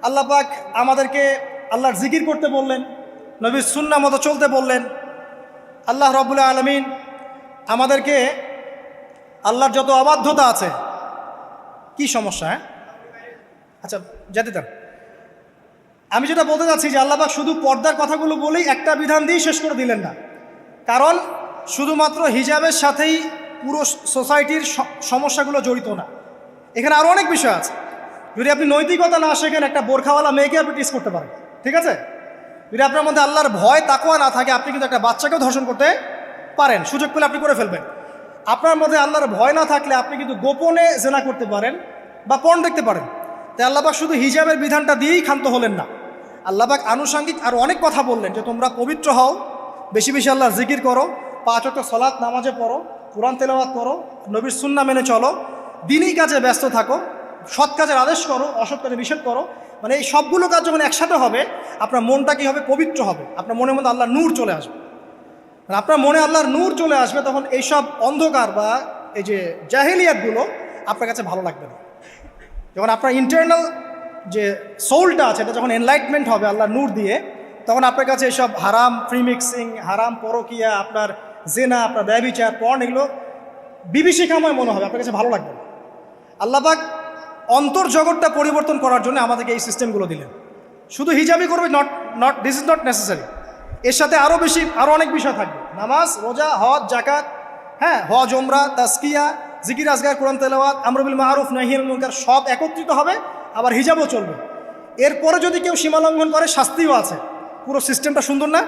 আল্লাহ পাক আমাদেরকে আল্লাহর জিকির করতে বললেন, নবীর সুন্নাহ মতো চলতে বললেন। আল্লাহ রাব্বুল আলামিন আমাদেরকে আল্লাহর যত অবাধ্যতা আছে, কি সমস্যা? হ্যাঁ আচ্ছা যেতে দেন। আমি যেটা বলতে চাচ্ছি যে আল্লাহ পাক শুধু পর্দার কথাগুলো বলেই একটা বিধান দিয়ে শেষ করে দিলেন না, কারণ শুধুমাত্র হিজাবের সাথেই পুরো সোসাইটির সমস্যাগুলো জড়িত না, এখানে আরও অনেক বিষয় আছে। যদি আপনি নৈতিকতা না শেখেন একটা বোরখাওয়ালা মেয়েকে আপনি টিস করতে পারেন। ঠিক আছে? যদি আপনার মধ্যে আল্লাহর ভয় তাকওয়া না থাকে আপনি কিন্তু একটা বাচ্চাকেও ধর্ষণ করতে পারেন, সুযোগ পেলে আপনি করে ফেলবেন। আপনার মধ্যে আল্লাহর ভয় না থাকলে আপনি কিন্তু গোপনে জেনা করতে পারেন বা পর্ন দেখতে পারেন। তাই আল্লাহ পাক শুধু হিজাবের বিধানটা দিয়েই ক্ষান্ত হলেন না, আল্লাহ পাক আনুষঙ্গিক আরও অনেক কথা বললেন যে তোমরা পবিত্র হও, বেশি বেশি আল্লাহর জিকির করো, 5 ওয়াক্ত সালাত নামাজে পড়ো, কোরআন তেলাওয়াত করো, নবীর সুন্নাহ মেনে চলো, দিনই কাজে ব্যস্ত থাকো, সৎ কাজের আদেশ করো, অসৎ কাজে নিষেধ করো। মানে এই সবগুলো কাজ যখন একসাথে হবে আপনার মনটা কী হবে? পবিত্র হবে, আপনার মনের মধ্যে আল্লাহর নূর চলে আসবে। আপনার মনে আল্লাহর নূর চলে আসবে, তখন এইসব অন্ধকার বা এই যে জাহেলিয়াতগুলো আপনার কাছে ভালো লাগবে না। যখন আপনার ইন্টারনাল যে সোলটা আছে এটা যখন এনলাইটমেন্ট হবে আল্লাহর নূর দিয়ে, তখন আপনার কাছে এইসব হারাম প্রিমিক্সিং, হারাম পরকিয়া, আপনার জেনা, আপনার ব্যভিচার, পর্ন এগুলো বিভীষিকাময় মনে হবে, আপনার কাছে ভালো লাগবে না। আল্লাহ পাক অন্তর্জগৎটা পরিবর্তন করার জন্য আমাদেরকে এই সিস্টেমগুলো দিলেন। শুধু হিজাবই করবে not this is not necessary, এর সাথে আরও অনেক বিষয় থাকবে, নামাজ, রোজা, হজ, জাকাত, হ্যাঁ হজ, ওমরা, তাজকিয়া, জিকির আজগার, কোরআন তেলাওয়াত, আমর বিল মারুফ নাহি আনিল মুনকার সব একত্রিত হবে, আবার হিজাবও চলবে। এরপরে যদি কেউ সীমা লঙ্ঘন করে শাস্তিও আছে। পুরো সিস্টেমটা সুন্দর না?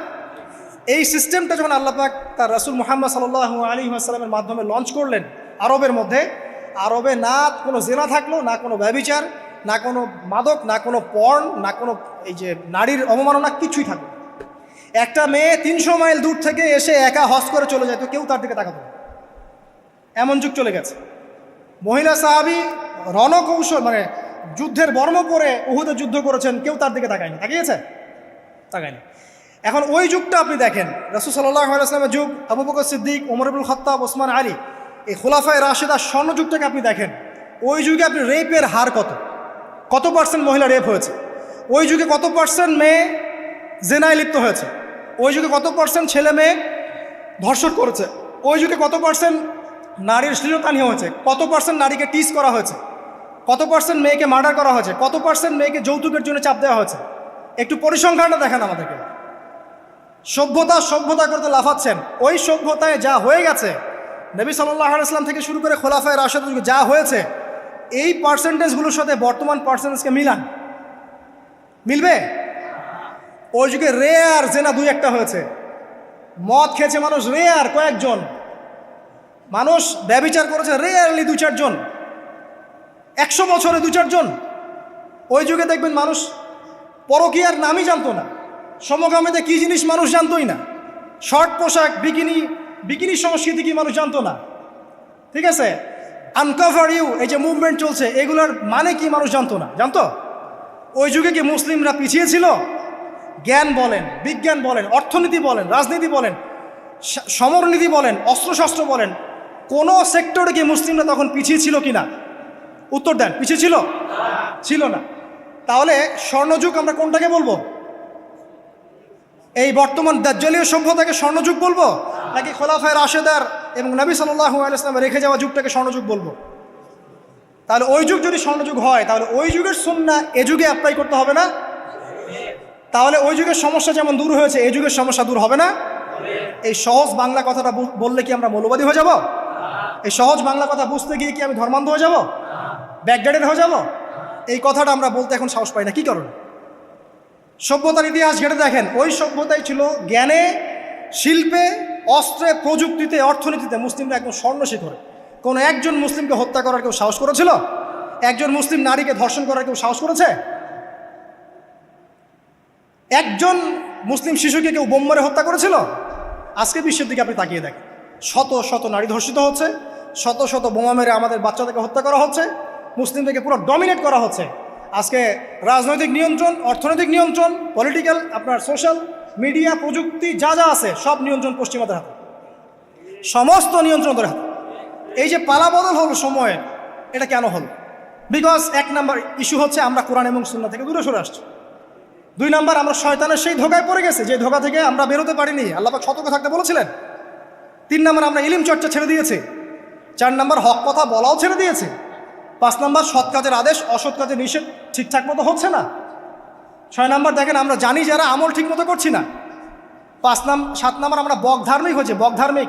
এই সিস্টেমটা যখন আল্লাহ পাক তার রাসূল মুহাম্মদ সাল্লাল্লাহু আলাইহি ওয়াসাল্লামের মাধ্যমে লঞ্চ করলেন আরবের মধ্যে, আরবে না কোনো জেনা থাকলো, না কোনো ব্যভিচার, না কোনো মাদক, না কোনো পর্ন, না কোনো এই যে নারীর অবমাননা, কিছুই থাকলো। একটা মেয়ে 300 মাইল দূর থেকে এসে একা হজ করে চলে যায়, তো কেউ তার দিকে তাকাতো না। এমন যুগ চলে গেছে। মহিলা সাহাবী রণকৌশল মানে যুদ্ধের বর্ম পরে উহুদে যুদ্ধ করেছেন, কেউ তার দিকে তাকায়নি। তাকিয়েছে? তাকায়নি। এখন ওই যুগটা আপনি দেখেন, রাসূল সাল্লাল্লাহু আলাইহি ওয়াসাল্লামের যুগ, আবু বকর সিদ্দিক, ওমর ইবনুল খাত্তাব, ওসমান আলী, এই খোলাফায়ে রাশেদার স্বর্ণ যুগটাকে আপনি দেখেন। ওই যুগে আপনি রেপের হার কত পার্সেন্ট মহিলা রেপ হয়েছে? ওই যুগে কত পার্সেন্ট মেয়ে জেনায় লিপ্ত হয়েছে? ওই যুগে কত পার্সেন্ট ছেলে মেয়ে ধর্ষণ করেছে? ওই যুগে কত পার্সেন্ট নারীর শ্লীলতাহানি হয়েছে? কত পার্সেন্ট নারীকে টিজ করা হয়েছে? কত পার্সেন্ট মেয়েকে মার্ডার করা হয়েছে? কত পার্সেন্ট মেয়েকে যৌতুকের জন্য চাপ দেওয়া হয়েছে? একটু পরিসংখ্যানটা দেখেন আমাদেরকে। সভ্যতা করতে লাফাচ্ছেন। ওই সভ্যতায় যা হয়ে গেছে, নবী সাল্লাল্লাহু আলাইহি ওয়াসাল্লাম থেকে শুরু করে খোলাফায়ে রাশেদের যুগে যা হয়েছে, এই পার্সেন্টেজগুলোর সাথে বর্তমান পার্সেন্টেজকে মিলান, মিলবে? ওই যুগে রেয়ার জেনা 2-1টা হয়েছে। মদ খেয়েছে মানুষ রেয়ার কয়েকজন, মানুষ ব্যভিচার করেছে রেয়ারলি 2-4 জন, 100 বছরে 2-4 জন। ওই যুগে দেখবেন মানুষ পরকীয়ার নামই জানতো না, সমকামিতা কী জিনিস মানুষ জানতোই না, শর্ট পোশাক, বিকিনি সংস্কৃতি কি মানুষ জানতো না, ঠিক আছে? আনকভার ইউ, এই যে মুভমেন্ট চলছে, এগুলোর মানে কি মানুষ জানতো না। জানতো? ওই যুগে কি মুসলিমরা পিছিয়ে ছিল? জ্ঞান বলেন, বিজ্ঞান বলেন, অর্থনীতি বলেন, রাজনীতি বলেন, সমরনীতি বলেন, অস্ত্রশস্ত্র বলেন, কোনো সেক্টরে কি মুসলিমরা তখন পিছিয়ে ছিল কি না? উত্তর দেন, পিছিয়ে ছিল? ছিল না। তাহলে স্বর্ণযুগ আমরা কোনটাকে বলবো? এই বর্তমান দাজ্জালীয় সভ্যতাকে স্বর্ণযুগ বলবো, নাকি খোলাফায়ে রাশেদার এবং নবী সাল্লাল্লাহু আলাইহি ওয়াসাল্লাম রেখে যাওয়া যুগটাকে স্বর্ণযুগ বলবো? তাহলে ওই যুগ যদি স্বর্ণযুগ হয়, তাহলে ওই যুগের সুন্নাহ এ যুগে অ্যাপ্লাই করতে হবে না? তাহলে ওই যুগের সমস্যা যেমন দূর হয়েছে, এই যুগের সমস্যা দূর হবে না? এই সহজ বাংলা কথাটা বললে কি আমরা মৌলবাদী হয়ে যাব? এই সহজ বাংলা কথা বুঝতে গিয়ে কি আমি ধর্মান্ধ হয়ে যাব, ব্যাকডেটেড হয়ে যাব? এই কথাটা আমরা বলতে এখন সাহস পাই না। কি কারণে? সভ্যতার ইতিহাস ঘেটে দেখেন, ওই সভ্যতাই ছিল জ্ঞানে, শিল্পে, অস্ত্রে, প্রযুক্তিতে, অর্থনীতিতে মুসলিমরা একদম স্বর্ণ শিখরে। কোনো একজন মুসলিমকে হত্যা করার কেউ সাহস করেছিল? একজন মুসলিম নারীকে ধর্ষণ করার কেউ সাহস করেছে? একজন মুসলিম শিশুকে কেউ বোম মেরে হত্যা করেছিল? আজকে বিশ্বের দিকে আপনি তাকিয়ে দেখেন, শত শত নারী ধর্ষিত হচ্ছে, শত শত বোমা মেরে আমাদের বাচ্চাদেরকে হত্যা করা হচ্ছে, মুসলিমদেরকে পুরো ডমিনেট করা হচ্ছে। আজকে রাজনৈতিক নিয়ন্ত্রণ, অর্থনৈতিক নিয়ন্ত্রণ, পলিটিক্যাল, আপনার সোশ্যাল মিডিয়া, প্রযুক্তি যা যা আছে সব নিয়ন্ত্রণ পশ্চিমাদের হাতে, সমস্ত নিয়ন্ত্রণ তাদের হাতে। এই যে পালাবদল হলো সময়ের, এটা কেন হলো? বিকজ 1 নাম্বার ইস্যু হচ্ছে আমরা কোরআন এবং সুন্নাহ থেকে দূরে সরে আসছি। 2 নাম্বার, আমরা শয়তানের সেই ধোকায় পড়ে গেছে, যে ধোকা থেকে আমরা বেরোতে পারিনি, আল্লাহ পাক সতর্ক থাকতে বলেছিলেন। 3 নাম্বার, আমরা ইলম চর্চা ছেড়ে দিয়েছি। 4 নাম্বার, হক কথা বলাও ছেড়ে দিয়েছে। 5 নাম্বার, সৎ কাজের আদেশ, অসৎ কাজের নিষেধ ঠিকঠাক মতো হচ্ছে না। 6 নাম্বার, দেখেন আমরা জানি যারা আমল ঠিক মতো করছি না। 7 নাম্বার, আমরা বক ধার্মিক হয়েছে, বক ধার্মিক,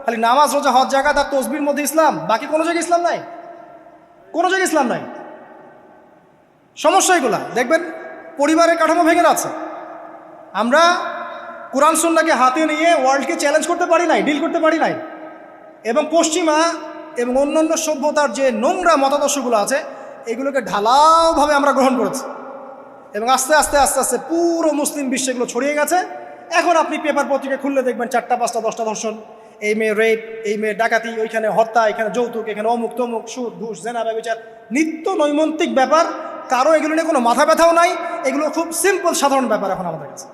খালি নামাজ, রোজা, হজ, যাকাত আর তসবির মধ্যে ইসলাম, বাকি কোনো জায়গায় ইসলাম নাই, কোনো জায়গায় ইসলাম নাই। সমস্যা এগুলা দেখবেন, পরিবারের কাঠামো ভেঙে যাচ্ছে। আমরা কোরআন সুন্নাহকে হাতে নিয়ে ওয়ার্ল্ডকে চ্যালেঞ্জ করতে পারি নাই, ডিল করতে পারি নাই। এবং পশ্চিমা এবং অন্যান্য সভ্যতার যে নোংরা মতাদর্শগুলো আছে, এগুলোকে ঢালাওভাবে আমরা গ্রহণ করেছি এবং আস্তে আস্তে আস্তে আস্তে পুরো মুসলিম বিশ্বে এগুলো ছড়িয়ে গেছে। এখন আপনি পেপার পত্রিকা খুললে দেখবেন 4টা 5টা 10টা ধর্ষণ, এই মেয়ে রেপ, এই মেয়ে ডাকাতি, ওইখানে হত্যা, এখানে যৌতুক, এখানে অমুক তমুক, সুদ, ঘুষ, জেনা, ব্যভিচার, নিত্য নৈমিত্তিক ব্যাপার। কারো এগুলো নিয়ে কোনো মাথা ব্যথাও নাই, এগুলো খুব সিম্পল সাধারণ ব্যাপার এখন আমাদের কাছে।